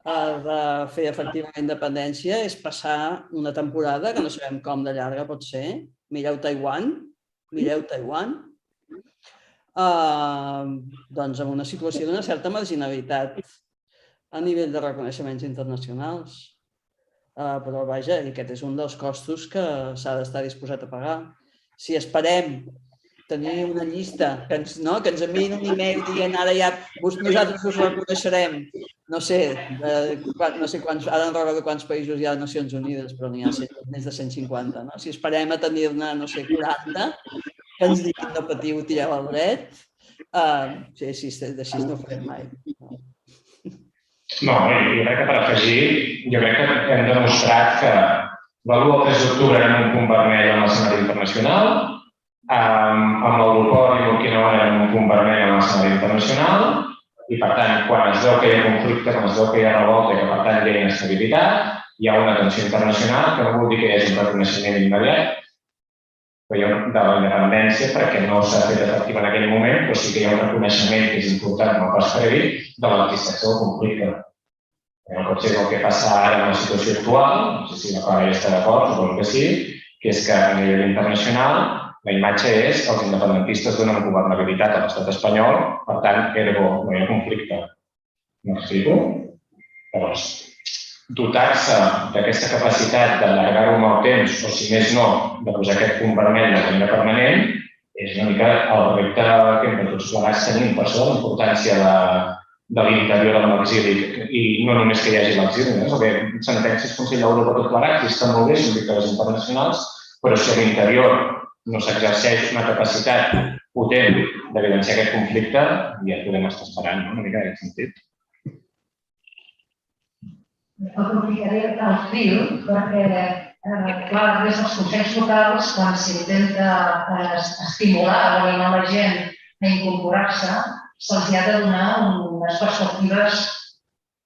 de fer efectiva la independència és passar una temporada que no sabem com de llarga pot ser. Mireu Taiwan, doncs amb una situació d'una certa marginalitat a nivell de reconeixements internacionals. Però vaja, aquest és un dels costos que s'ha d'estar disposat a pagar. Si esperem tenir una llista que ens enviïn un e-mail dient ara ja nosaltres us reconeixerem, no sé quants, ara no recordo quants països hi ha a les Nacions Unides, però n'hi ha més de 150, no? Si esperem a tenir-ne, no sé, 40, que ens diguin no patiu, tireu al dret, així no ho farem mai. No, jo crec que per afegir, jo crec que hem demostrat que l'1 o 3 d'octubre érem un punt vermell en l'escenari internacional, amb l'aeroport i l'Okinawa érem un punt vermell en l'escenari internacional, i per tant, quan es veu que hi ha conflicte, quan es veu que hi ha revolta i que per tant hi ha inestabilitat, hi ha una tensió internacional que no vol dir que hi hagi un reconeixement immediat de la independència, perquè no s'ha fet efectiva en aquell moment, però sí que hi ha un reconeixement que és important, no pas previ, de l'existència del conflicte. Potser és el que passa ara en la situació actual, no sé si la Clara ja està d'acord, suposo que sí, que és que a nivell internacional la imatge és que els independentistes donen governabilitat a l'estat espanyol, per tant, ergo, no hi ha conflicte. M'explico? Llavors, dotar-se d'aquesta capacitat d'allargar-ho amb el temps, o si més no, de posar aquest punt vermell de manera permanent, és una mica el repte que entre tots plegats tenim. Per això la importància de l'interior de l'exili, i no només que hi hagi l'exili, perquè sentències Consell d'Europa tot plegat, i està molt bé, són dictadures internacionals, però si a l'interior no s'exerceix una capacitat potent d'evidenciar aquest conflicte, ja podem estar esperant una mica en aquest sentit. Aprofitaré el fil perquè, clar, des dels consells locals, quan s'intenta estimular o animar la gent a incorporar-se, se'ls ha de donar unes perspectives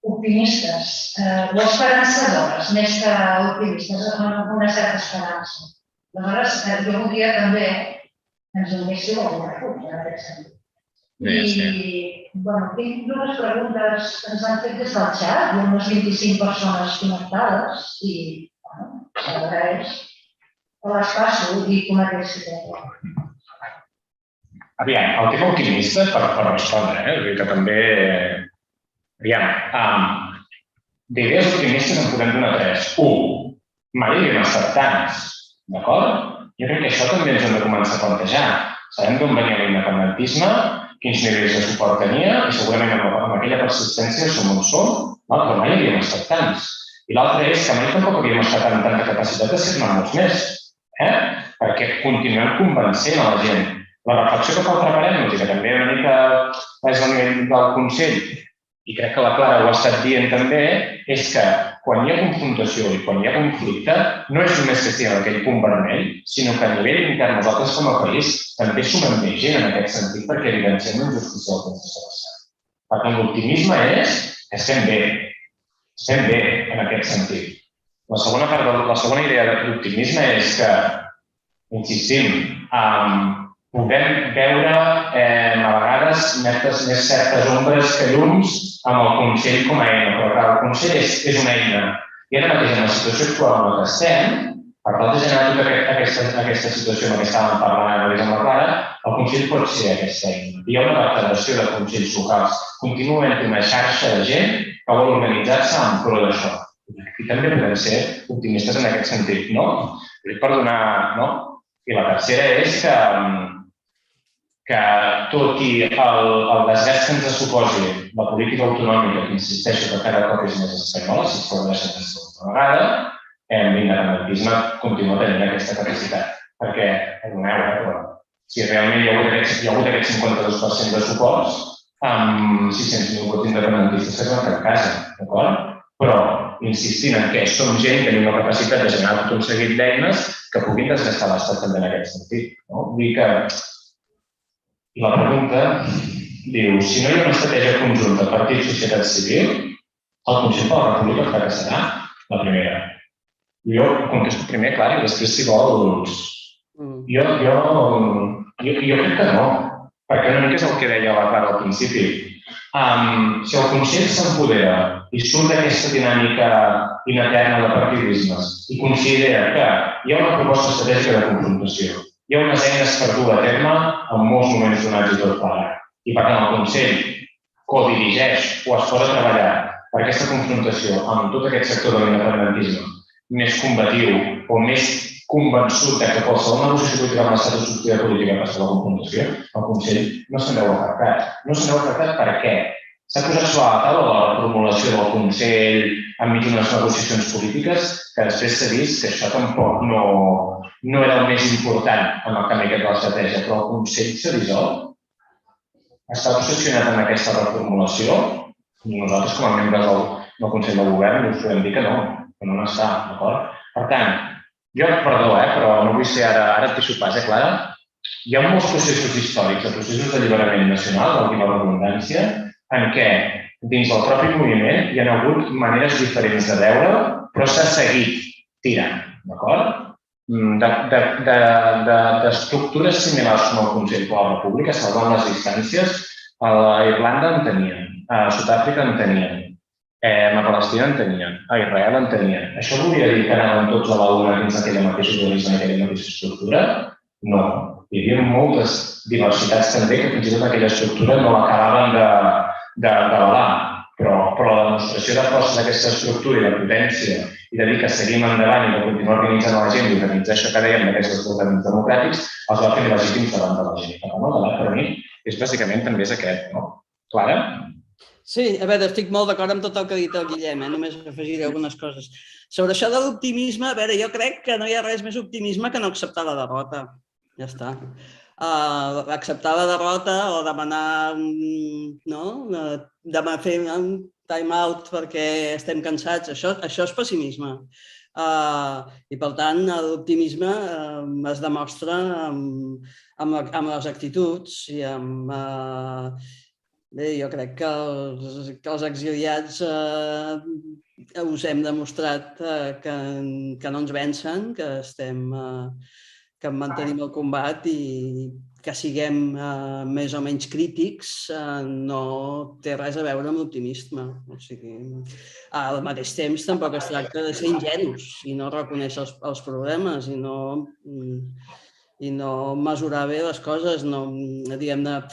optimistes o esperançadores, més que optimistes, amb una certa esperança. Aleshores, jo voldria també que ens donéssiu algun refús en aquest sentit. I, tinc 2 preguntes que ens han fet des del xat, hi ha unes 25 persones connectades i, s'agraeix. Les passo i comenteu. Aviam, el tema optimista, per respondre, que també... Aviam, d'idees optimistes en podem donar 3. 1. Mai hi havien estat tants, d'acord? Jo crec que això també ens hem de començar a plantejar. Sabem d'on venia l'independentisme, quins nivells de suport tenia, i segurament amb aquella persistència som on som, però mai hi havien estat tants. I l'altre és que mai tampoc havíem estat amb tanta capacitat de ser-ne molts més, perquè continuem convencent a la gent. La reflexió que cal preparar-nos, i que també una mica és al nivell del Consell, i crec que la Clara ho ha estat dient també, és que quan hi ha confrontació i quan hi ha conflicte, no és només que estiguem en aquell punt vermell, sinó que a nivell intern nosaltres com a país també sumem més gent en aquest sentit perquè evidenciem la injustícia del que ens està passant. Per tant, l'optimisme és que estem bé en aquest sentit. La segona idea de l'optimisme és que, insistim, puguem veure a vegades més certes ombres que llums amb el Consell com a eina. Però clar, el Consell és una eina. I ara mateix, en la situació actual en què estem, per tal de generar tota aquesta situació en què estàvem parlant amb la Clara, el Consell pot ser aquesta eina. Hi ha una vertebració de consells locals. Continua havent una xarxa de gent que vol organitzar-se en pro d'això. I també podem ser optimistes en aquest sentit, no? Per donar, no? I la tercera és que tot i el desgast que ens suposi la política autonòmica, que insisteixo que cada cop és més espanyola, si es pot deixar de ser una vegada, l'independentisme continua tenint aquesta capacitat. Perquè, perdoneu, si realment hi ha hagut aquest 52% de suports, amb 600.000 vots independentistes que es van quedar a casa, d'acord? Però insistint en que som gent que tenim la capacitat de generar tot un seguit d'eines que puguin desgastar l'Estat també en aquest sentit. Vull dir que... I la pregunta diu, si no hi ha una estratègia conjunta partit i societat civil, el Consell per la República fracassarà? La primera. Jo contesto primer, clar, i després, si vols... Jo crec que no, perquè una mica és el que deia la Clara al principi. Si el Consell s'empodera i surt d'aquesta dinàmica ineterna de partidismes i considera que hi ha una proposta estratègica de confrontació, hi ha unes eines per dur a terme en molts moments donats i tot plegat. I per tant, el Consell codirigeix o es posa a treballar per aquesta confrontació amb tot aquest sector de l'independentisme més combatiu o més convençut que qualsevol negociació política amb l'estat o sortida política passa a la confrontació, el Consell no se'n veu afectat. No se'n veu afectat per què? S'ha posat sobre la taula la reformulació del Consell enmig d'unes negociacions polítiques que després s'ha vist que això tampoc no era el més important en el canvi aquest de l'estratègia, però el Consell s'ha dissolt. Està obsessionat en aquesta reformulació i nosaltres, com a membres del Consell de Govern, us podem dir que no n'està, d'acord? Per tant, jo, perdó, però no vull ser ara et deixo pas, Clara? Hi ha molts processos històrics, processos d'alliberament nacional, valgui la redundància, en què dins del propi moviment hi ha hagut maneres diferents de veure, però s'ha seguit tirant, d'acord? D'estructures similars com el Consell per la República, salvant les distàncies, a Irlanda en tenien, a Sud-àfrica en tenien, a Palestina en tenien, a Israel en tenien. Això volia dir que anaven tots a la una dins d'aquella mateixa dualisme, aquella mateixa estructura? No. Hi havia moltes diversitats també que fins i tot aquella estructura no l'acabaven d'avalar. Però la demostració de força d'aquesta estructura i de potència i de dir que seguim endavant i de continuar organitzant la gent i organitzar això que dèiem d'aquests esdeveniments democràtics els va fer legítims davant de la gent. Per tant, el debat per mi és bàsicament també és aquest, no? Clara? Sí, a veure, estic molt d'acord amb tot el que ha dit el Guillem, només afegiré algunes coses. Sobre això de l'optimisme, a veure, jo crec que no hi ha res més optimisme que no acceptar la derrota. Ja està. Acceptar la derrota o demanar, fer un time-out perquè estem cansats, això és pessimisme. I, per tant, l'optimisme es demostra amb les actituds i amb... Bé, jo crec que els exiliats us hem demostrat que no ens vencen, que mantenim el combat i que siguem més o menys crítics no té res a veure amb l'optimisme. O sigui, al mateix temps tampoc es tracta de ser ingenus i no reconèixer els problemes i no mesurar bé les coses, diguem-ne.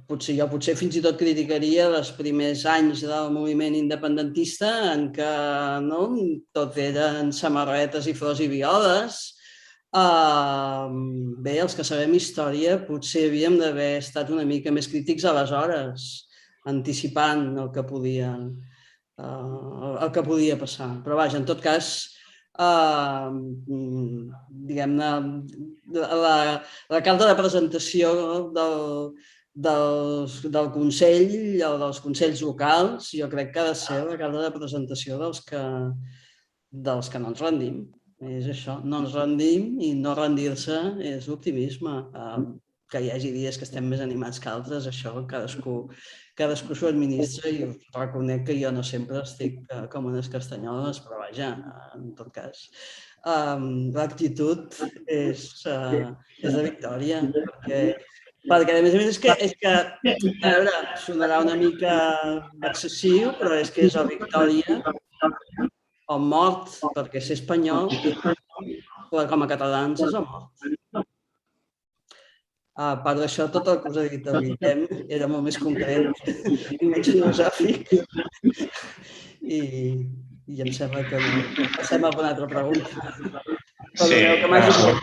Potser fins i tot criticaria els primers anys del moviment independentista en què tot eren samarretes i flors i violes. Bé, els que sabem història potser havíem d'haver estat una mica més crítics aleshores, anticipant el que podia passar. Però vaja, en tot cas, diguem-ne, la carta de presentació del Consell o dels Consells locals, jo crec que ha de ser la carta de presentació dels que no ens rendim. És això, no ens rendim i no rendir-se és l'optimisme. que hi hagi dies que estem més animats que altres, això cadascú s'ho administra i us reconec que jo no sempre estic com unes castanyoles, però vaja, en tot cas, l'actitud és de victòria, perquè a més és que, a veure, sonarà una mica excessiu, però és que és o victòria o mort, perquè ser espanyol, com a catalans, és o mort. A part d'això, tot el que us he dit el Guillem era molt més concret i menys filosòfic. I em sembla que passem a alguna altra pregunta. Sí, la següent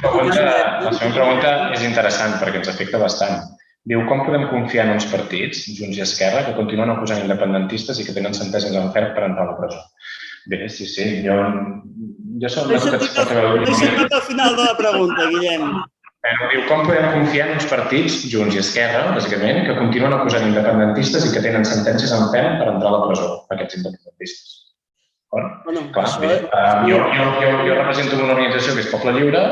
pregunta és interessant perquè ens afecta bastant. Diu, com podem confiar en uns partits, Junts i Esquerra, que continuen acusant independentistes i que tenen sentències en ferm per entrar a la presó? Bé, sí, jo som una mica portaveu. He sentit al final de la pregunta, Guillem. Diu, com podem confiar en uns partits, Junts i Esquerra, bàsicament, que continuen acusant independentistes i que tenen sentències en ferm per entrar a la presó, aquests independentistes. Jo represento una organització que és Poble Lliure,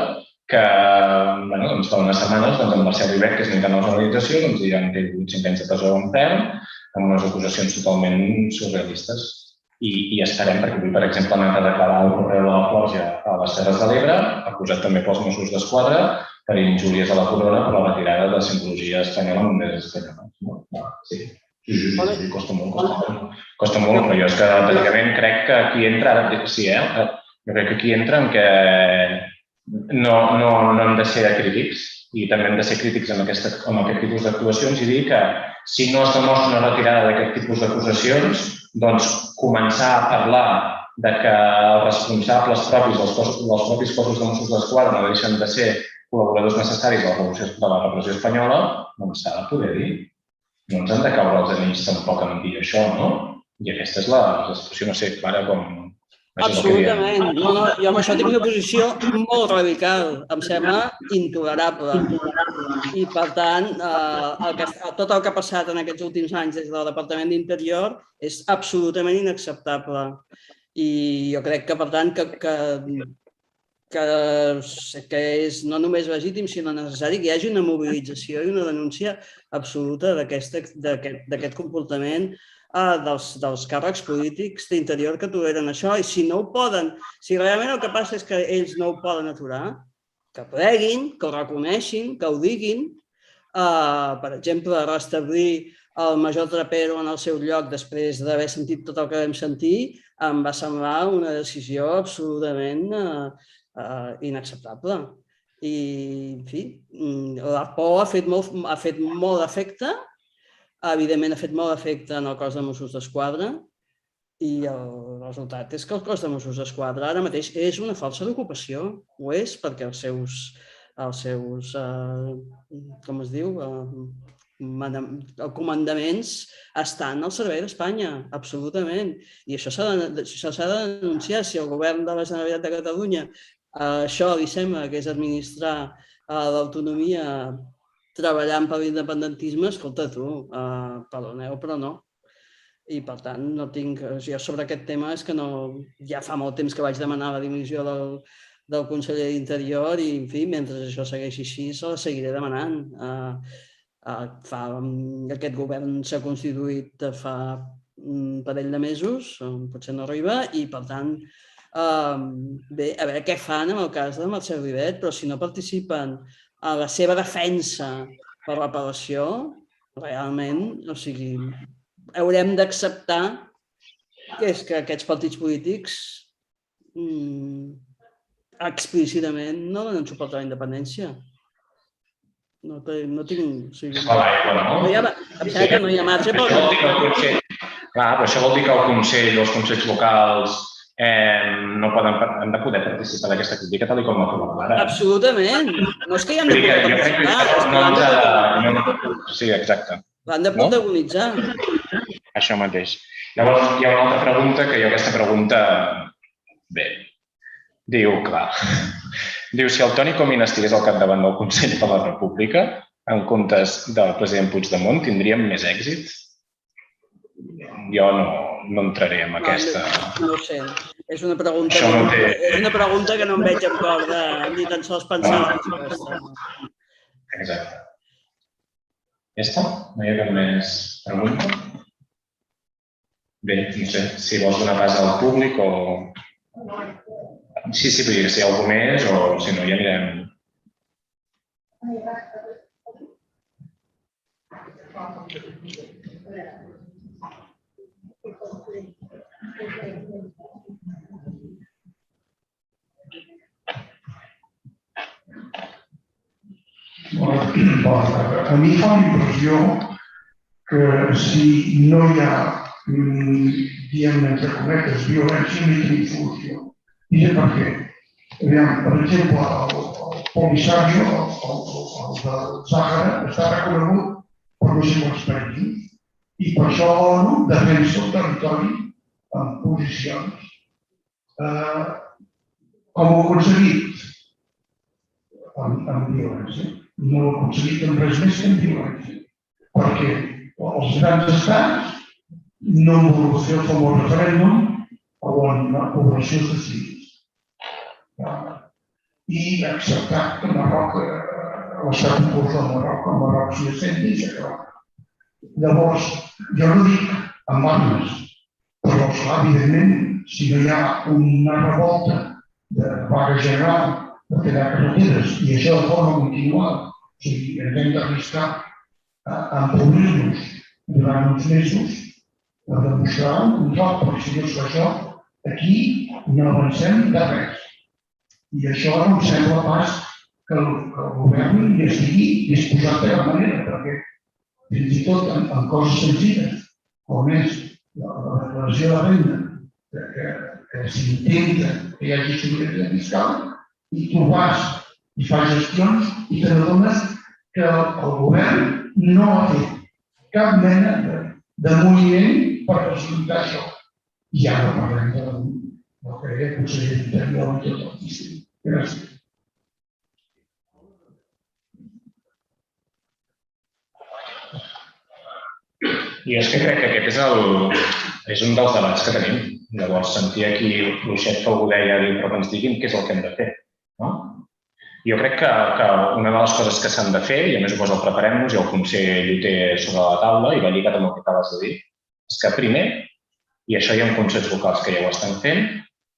que fa unes setmanes en Marcel Ribet, que és l'intent de l'organització, ja han tingut sentències de presó en ferm, amb unes acusacions totalment surrealistes. I esperem, perquè avui, per exemple, han de declarar el Correu de la Forja a les Terres de l'Ebre, acusat també pels Mossos d'Esquadra, per injúries a la corona per la retirada de la simbologia espanyola en banderes espanyoles. Sí, costa molt, però jo és que bàsicament crec que aquí entra, sí, jo crec que aquí entra en que no hem de ser crítics i també hem de ser crítics amb aquest tipus d'actuacions i dir que si no es demostra una retirada d'aquest tipus d'acusacions, doncs començar a parlar de que els responsables propis dels propis cossos de Mossos d'Esquadra no deixen de ser col·laboradors necessaris de la repressió espanyola, doncs s'ha de poder dir. No ens han de caure els anells tampoc en dir això, no? I aquesta és la situació, no sé, clara com... Absolutament. Jo amb això tinc una posició molt radical. Em sembla intolerable. I, per tant, tot el que ha passat en aquests últims anys des del Departament d'Interior és absolutament inacceptable. I jo crec que, per tant, que és no només legítim, sinó necessari que hi hagi una mobilització i una denúncia absoluta d'aquest comportament dels càrrecs polítics d'Interior que toleren això. I si no ho poden, si realment el que passa és que ells no ho poden aturar, que pleguin, que ho reconeixin, que ho diguin. Per exemple, restablir el major Trapero en el seu lloc després d'haver sentit tot el que vam sentir em va semblar una decisió absolutament inacceptable. I, en fi, la por ha fet molt d'efecte. Evidentment, ha fet molt efecte en el cos de Mossos d'Esquadra i el resultat és que el cos de Mossos d'Esquadra ara mateix és una falsa d'ocupació. Ho és perquè els seus com es diu, comandaments estan al servei d'Espanya, absolutament. I això s'ha de denunciar. Si el govern de la Generalitat de Catalunya això li sembla que és administrar l'autonomia treballant per l'independentisme, escolta tu, perdoneu, però no. I per tant, no tinc... Jo sobre aquest tema és que ja fa molt temps que vaig demanar la dimissió del conseller d'Interior i, en fi, mentre això segueixi així, se la seguiré demanant. Aquest govern s'ha constituït fa un parell de mesos, potser no arriba, i per tant, bé, a veure què fan en el cas de Marcel Ribet, però si no participen a la seva defensa per l'apel·lació, realment, o sigui, haurem d'acceptar que aquests partits polítics explícitament no donen suport a la independència. No tinc... Em sembla que no hi ha marge per... Clar, però això vol dir que el Consell o els Consells locals han de poder participar d'aquesta crítica tal com ho fa ara. Absolutament. No és que hi han de poder participar. Sí, exacte. L'han de protagonitzar. Això mateix. Llavors, hi ha una altra pregunta, que jo aquesta pregunta... Bé, diu, clar, diu, si el Toni Comín estigués al capdavant del Consell per la República, en comptes del president Puigdemont, tindríem més èxit? Jo no entraré en aquesta... No ho sé. És una pregunta que no em veig amb cor de ni tan sols pensar en la resposta. Exacte. Ja està? No hi ha cap més pregunta? Bé, no sé, si vols donar pas al públic o... Sí, vull dir, si hi ha algú més o si no ja anirem... A mi fa la impressió que si no hi ha, diguem, entre cometes, violència, no hi tenim solució. I per què? Per exemple, el Polisario, el del Sàhara, està reconegut per no ser quants països i per això l'ONU defensa el territori en posicions. Com ho ha aconseguit? Amb violència. No ho ha aconseguit amb res més que amb violència. Perquè els grans estats no han volgut fer el famós referèndum on la població es decidís. I ha acceptat que Marroc, l'estat impulsa el Marroc s'hi assenti i s'acaba. Llavors, jo no dic amb armes, però evidentment, si no hi ha una revolta de vaga general per tallar carreteres i això de forma continuada, o sigui, ens hem d'arriscar a empobrir-nos durant uns mesos per demostrar un control, perquè si no és això, aquí no avancem de res. I això no em sembla pas que el govern hi estigui disposat de la manera, perquè fins i tot en coses senzilles, com és la declaració de renda, que s'intenta que hi hagi sobirania fiscal, i tu vas i fas gestions i te n'adones que el govern no ha fet cap mena de moviment per facilitar això. I ja no parlem del que deia el conseller d'Interior i tot el sistema. Gràcies. I és que crec que aquest és un dels debats que tenim. Llavors, sentir aquí l'Uixet que algú deia, però que ens diguin què és el que hem de fer. Jo crec que una de les coses que s'han de fer, i a més ho preparem-nos, i el Consell ho té sobre la taula, i va lligat amb el que acabes de dir, és que primer, i això hi ha consells locals que ja ho estan fent,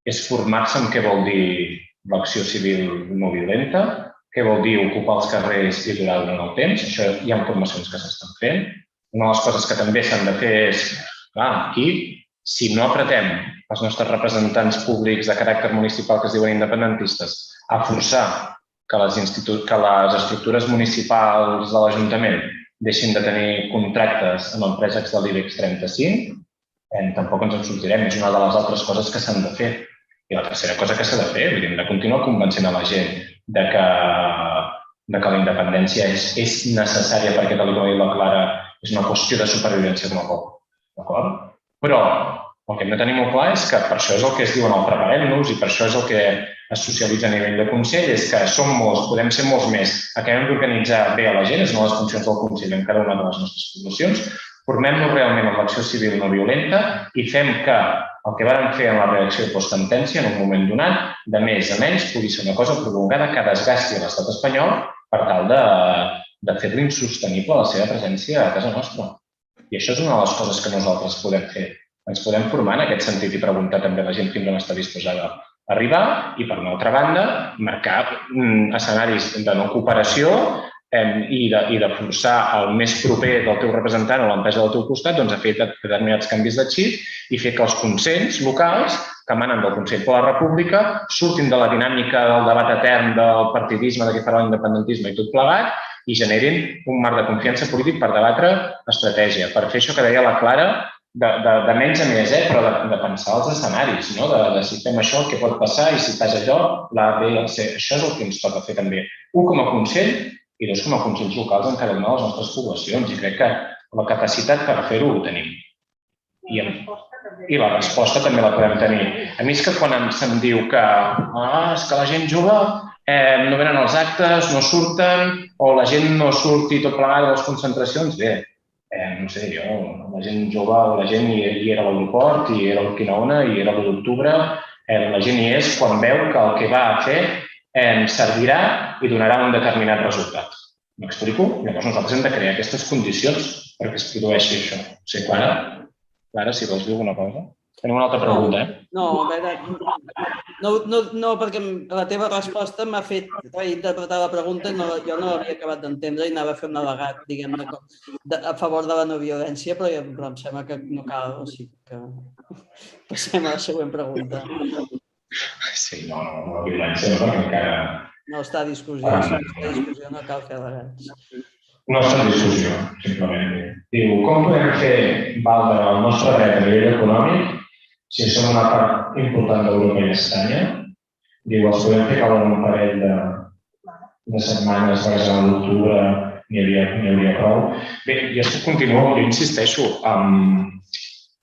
és formar-se en què vol dir l'acció civil no violenta, què vol dir ocupar els carrers i durar durant el temps. Això hi ha formacions que s'estan fent. Una de les coses que també s'han de fer és, clar, aquí, si no apretem els nostres representants públics de caràcter municipal que es diuen independentistes a forçar que les estructures municipals de l'Ajuntament deixin de tenir contractes amb empreses de l'IBEX 35, tampoc ens en sortirem. És una de les altres coses que s'han de fer. I la tercera cosa que s'ha de fer, hem de continuar convencent a la gent de que la independència és necessària perquè, tal com ha dit la Clara, és una qüestió de supervivència com a poble. D'acord? Però el que hem de tenir molt clar és que per això és el que es diuen el preparem-nos i per això és el que es socialitza a nivell de Consell, és que som molts, podem ser molts més, acabem d'organitzar bé a la gent, és una de les funcions del Consell en cada una de les nostres poblacions, formem-nos realment en l'acció civil no violenta i fem que el que vàrem fer en la reacció postsentència en un moment donat, de més a menys, pugui ser una cosa prolongada que desgasti l'estat espanyol per tal de fer-lo insostenible la seva presència a casa nostra. I això és una de les coses que nosaltres podem fer. Ens podem formar en aquest sentit i preguntar també a la gent fins on està disposada a arribar i, per una altra banda, marcar escenaris de no cooperació i de forçar el més proper del teu representant o l'empresa del teu costat a fer determinats canvis de xip i fer que els consells locals que emanen del Consell per la República surtin de la dinàmica del debat etern del partidisme, de què farà l'independentisme i tot plegat i generin un marc de confiança polític per debatre estratègia, per fer això que deia la Clara, de menys a més, però de pensar els escenaris, de si fem això, què pot passar i si fas allò, l'A, B, el C. Això és el que ens toca fer també. Un com a Consell i dos com a consells locals en cada una de les nostres poblacions. I crec que la capacitat per fer-ho ho tenim. I la resposta també la podem tenir. A mi és que quan se'm diu que és que la gent jove no venen als actes, no surten, o la gent no surt i tot plegat a les concentracions, bé, no sé, jo, la gent jove, la gent hi era a l'aeroport, hi era a l'Urquinaona, hi era l'1 d'octubre, la gent hi és quan veu que el que va a fer servirà i donarà un determinat resultat. M'explico? Llavors nosaltres hem de crear aquestes condicions perquè es produeixi això. Sí, Clara? Clara, si vols dir alguna cosa. Tenim una altra pregunta, No, a veure, no, perquè la teva resposta m'ha fet reinterpretar la pregunta i jo no l'havia acabat d'entendre i anava a fer un al·legat, diguem-ne, a favor de la no violència, però em sembla que no cal, o sigui que passem a la següent pregunta. Sí, no, la violència no, perquè encara... No està a discussió, no cal fer al·legats. No està en discussió, simplement. Diu, com podem fer valdre el nostre dret a nivell econòmic si som una part important d'Europa i Espanya? Diu, els podem fer caure un parell de setmanes, perquè a l'octubre n'hi hauria prou. Bé, jo continuo, jo insisteixo,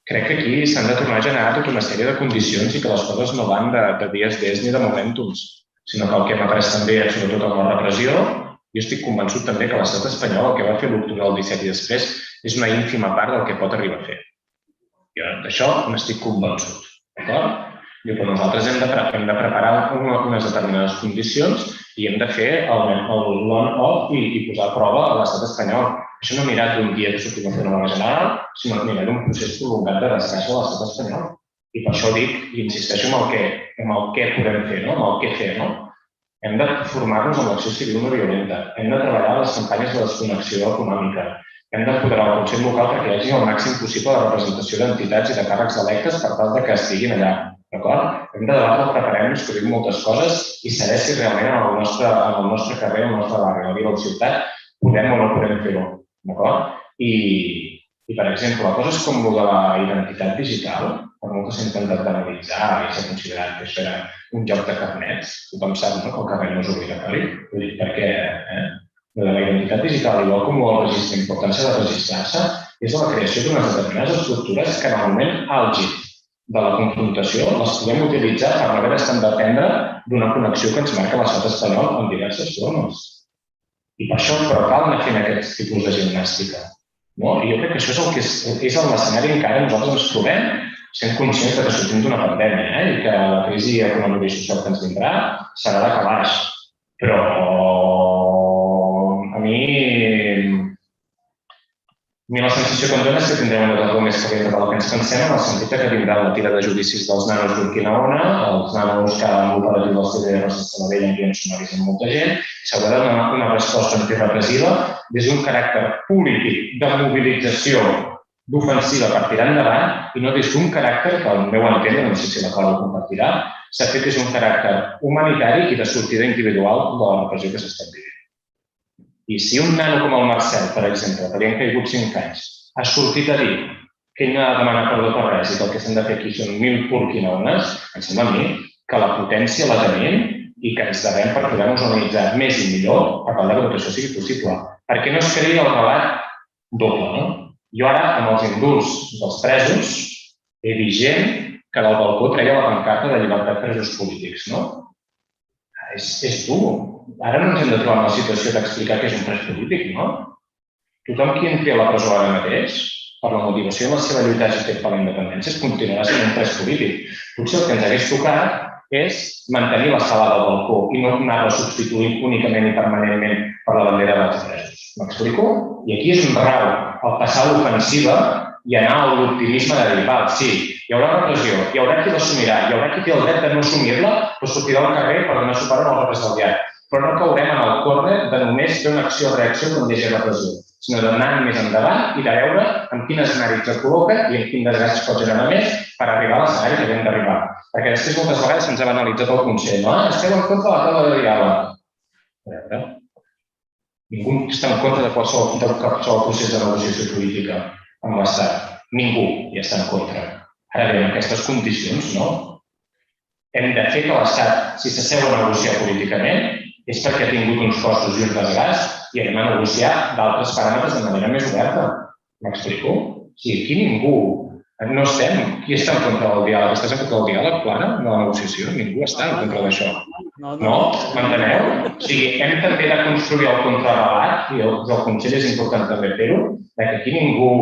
crec que aquí s'han de tornar a generar tota una sèrie de condicions i que les coses no van de dies d'és ni de momentums, sinó que el que hem après també, sobretot amb la repressió, jo estic convençut també que l'estat espanyol el que va fer l'octubre del 17 i després és una ínfima part del que pot arribar a fer. Jo d'això n'estic convençut, d'acord? Diu que nosaltres hem de preparar unes determinades condicions i hem de fer el on-off i posar a prova a l'estat espanyol. Això no anirà d'un dia que sortim a fer una vaga general, sinó que anirà d'un procés prolongat de desgast de l'estat espanyol. I per això dic, i insisteixo en el què podem fer, amb el què fer. Hem de formar-nos en l'acció civil no violenta, hem de treballar les campanyes de desconnexió econòmica, hem d'empoderar el Consell Local perquè hi hagi el màxim possible de representació d'entitats i de càrrecs electes per tal que estiguin allà. Hem de debatre el referèndum, escollir moltes coses i saber si realment en el nostre carrer, en el nostre barri, a la vila o ciutat, podem o no podem fer-ho. I, per exemple, coses com el de la identitat digital, per molt que s'ha intentat banalitzar i s'ha considerat que això era un joc de carnets, tothom sap que el carnet no és obligatori, perquè la identitat digital, igual com el registre, la importància de registrar-se, és la creació d'unes determinades estructures que en el moment àlgid de la confrontació les podem utilitzar per no haver d'estar de dependre d'una connexió que ens marca l'estat espanyol en diverses formes. I per això cal anar fent aquests tipus de gimnàstica. I jo crec que això és l'escenari en què ara nosaltres ens trobem, sent conscients que sortim d'una pandèmia i que la crisi econòmica i social que ens vindrà serà de calaix. Però a mi la sensació que em dona és que tindrem una cosa més calenta del que ens pensem, en el sentit que vindrà la tira de judicis dels nanos d'Urquinaona, els nanos que han l'operatiu dels CDRs de Sabadell en què no sonoritzen molta gent, s'haurà de donar una resposta antirepressiva des d'un caràcter polític de mobilització d'ofensiva per tirar endavant i no des d'un caràcter que, al meu entendre, no sé si la Clara ho compartirà, s'ha fet des d'un caràcter humanitari i de sortida individual de la repressió que s'està vivint. I si un nano com el Marcel, per exemple, que li han caigut 5 anys, ha sortit a dir que ell no ha de demanar perdó per res i que el que s'han de fer aquí són 1.000 Urquinaones, em sembla a mi que la potència la tenim i que ens devem per poder-nos organitzar més i millor per tal que tot això sigui possible. Perquè no es creï el relat doble, Jo ara, amb els indults dels presos, he vist gent que del balcó treia la pancarta de llibertat presos polítics, És dur. Ara no ens hem de trobar en la situació d'explicar què és un pres polític, Tothom qui entri a la presó ara mateix, per la motivació de la seva lluita hagi fet per la independència, continuarà sent un pres polític. Potser el que ens hagués tocat és mantenir la sala del balcó i no anar-la substituint únicament i permanentment per la bandera dels presos. M'explico? I aquí és on rau el passar l'ofensiva i anar a l'optimisme de dir, sí, hi haurà repressió, hi haurà qui l'assumirà, hi haurà qui té el dret de no assumir-la, però sortirà al carrer per donar suport al represaliat. Però no caurem en el córner de només fer una acció-reacció quan hi hagi repressió, sinó d'anar més endavant i de veure en quin escenari es col·loca i en quin desgast es pot generar més per arribar a l'escenari que hem d'arribar. Perquè després moltes vegades se'ns ha banalitzat el Consell. Estem en contra de la taula de diàleg. Ningú està en contra de qualsevol procés de negociació política amb l'Estat. Ningú hi està en contra. Ara bé, en aquestes condicions, hem de fer que l'Estat, si s'asseu a negociar políticament, és perquè ha tingut uns costos i un desgast i anem a negociar d'altres paràmetres de manera més oberta. M'explico? Aquí ningú no estem. Qui està en contra del diàleg? Estàs en contra del diàleg, Clara, de la negociació? Ningú està en contra d'això. No? M'enteneu? Hem també de construir el contrarelat, i el Consell és important també fer-ho, que aquí ningú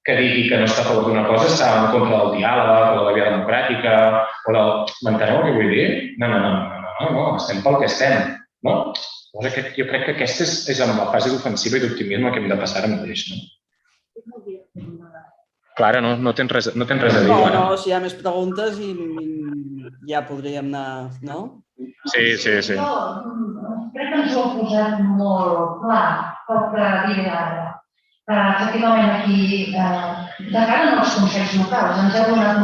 que digui que no està a favor d'una cosa està en contra del diàleg o de la via democràtica o del... M'enteneu què vull dir? No, estem pel que estem. no? Jo crec que aquesta és en la fase d'ofensiva i d'optimisme que hem de passar ara mateix. Clara, no tens res a dir. No, si hi ha més preguntes ja podríem anar, no? Sí. Jo crec que ens ho heu posat molt clar, pel que diré ara. Efectivament, aquí, de cara als consells locals, ens heu donat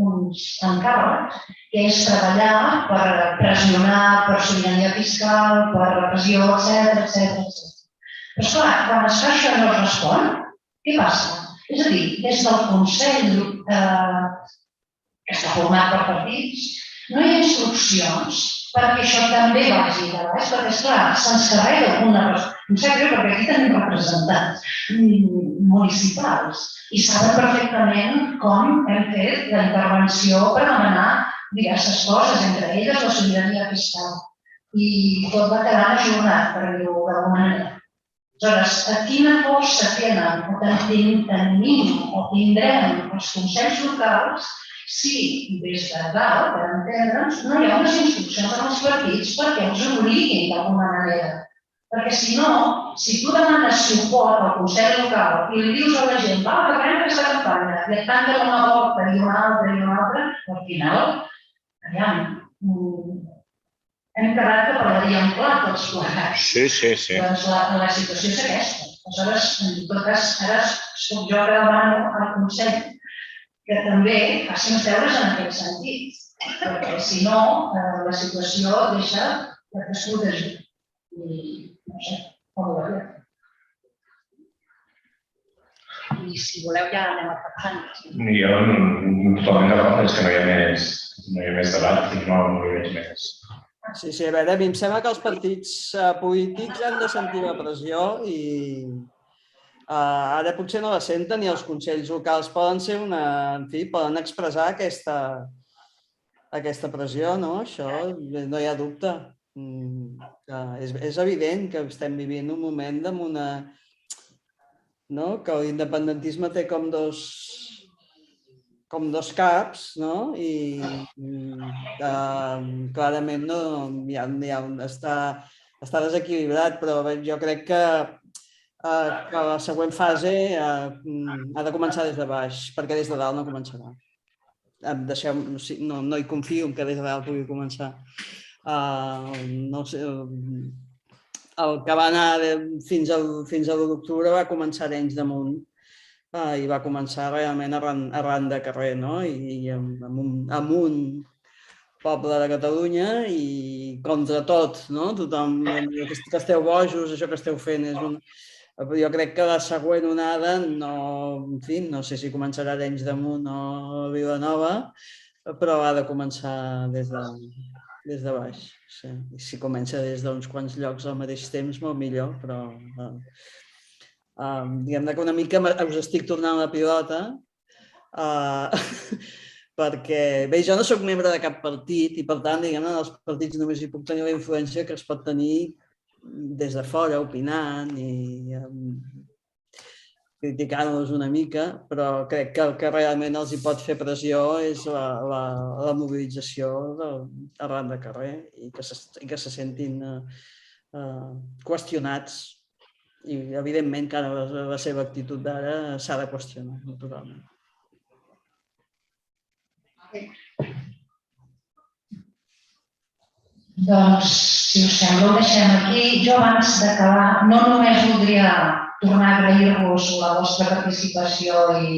uns encàrrecs, que és treballar per pressionar per sobirania fiscal, per repressió, etc. Però, esclar, quan es fa això i no es respon, què passa? És a dir, des del Consell, que està format per partits, no hi ha instruccions perquè això també vagi de baix, perquè, esclar, se'ns carrega una... Em sap greu perquè aquí tenim representants municipals i saben perfectament com hem fet la intervenció per demanar diverses coses, entre elles la sobirania fiscal. I tot va quedar ajornat, per dir-ho d'alguna manera. Aleshores, quina força tenim o tindrem els consells locals si des de dalt, per entendre'ns, no hi ha unes instruccions als partits perquè els obliguin d'alguna manera. Perquè si no, si tu demanes suport al Consell local i li dius a la gent va, farem aquesta campanya, i et tanques una porta i una altra, al final, hem quedat que parlaríem clar tots plegats. Sí. Doncs la situació és aquesta. Aleshores, en tot cas, ara soc jo que demano al Consell que també faci uns deures en aquest sentit, perquè si no, la situació deixa de desprotegir. I no sé, com ho veurem. I si voleu ja anem acabant. Jo totalment d'acord, és que no hi ha més debat i no hi veig més. Sí, a veure, a mi em sembla que els partits polítics han de sentir la pressió i ara potser no la senten i els consells locals poden ser poden expressar aquesta pressió, no? Això no hi ha dubte. És evident que estem vivint un moment que l'independentisme té com dos caps, no? I clarament està desequilibrat, però jo crec que la següent fase ha de començar des de baix, perquè des de dalt no començarà. No hi confio que des de dalt pugui començar. No sé, el que va anar fins a l'1 d'octubre va començar d'Arenys de Munt i va començar realment arran de carrer, no? I amb un poble de Catalunya i contra tot, no? Tothom, que esteu bojos, això que esteu fent és un... Jo crec que la següent onada, no sé si començarà d'Arenys de Munt o Vilanova, però ha de començar des de baix. Sí. I si comença des d'uns quants llocs al mateix temps, molt millor, però diguem-ne que una mica us estic tornant la pilota perquè, bé, jo no soc membre de cap partit i per tant, diguem-ne, en els partits només hi puc tenir la influència que es pot tenir des de fora, opinant i criticant-los una mica, però crec que el que realment els hi pot fer pressió és la mobilització arran de carrer i que se sentin qüestionats i, evidentment, que la seva actitud d'ara s'ha de qüestionar, naturalment. Doncs, si us sembla, ho deixem aquí. Jo, abans d'acabar, no només voldria tornar a agrair-vos la vostra participació i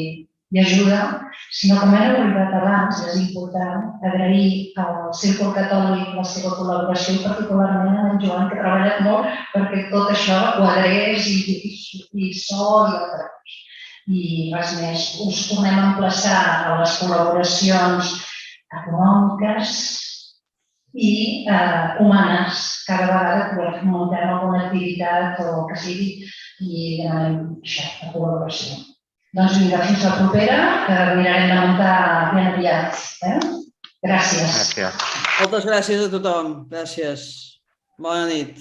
ajuda, sinó com hem oblidat abans, és important agrair al Círcul Catòlic la seva col·laboració i particularment a en Joan, que ha treballat molt perquè tot això quadrés i so i altres. I res més, us tornem a emplaçar a les col·laboracions econòmiques i humanes. Cada vegada que muntem alguna activitat o que sigui i demanem això, la col·laboració. Doncs vinga, fins la propera, que mirarem de muntar ben aviat. Gràcies. Moltes gràcies a tothom. Gràcies. Bona nit.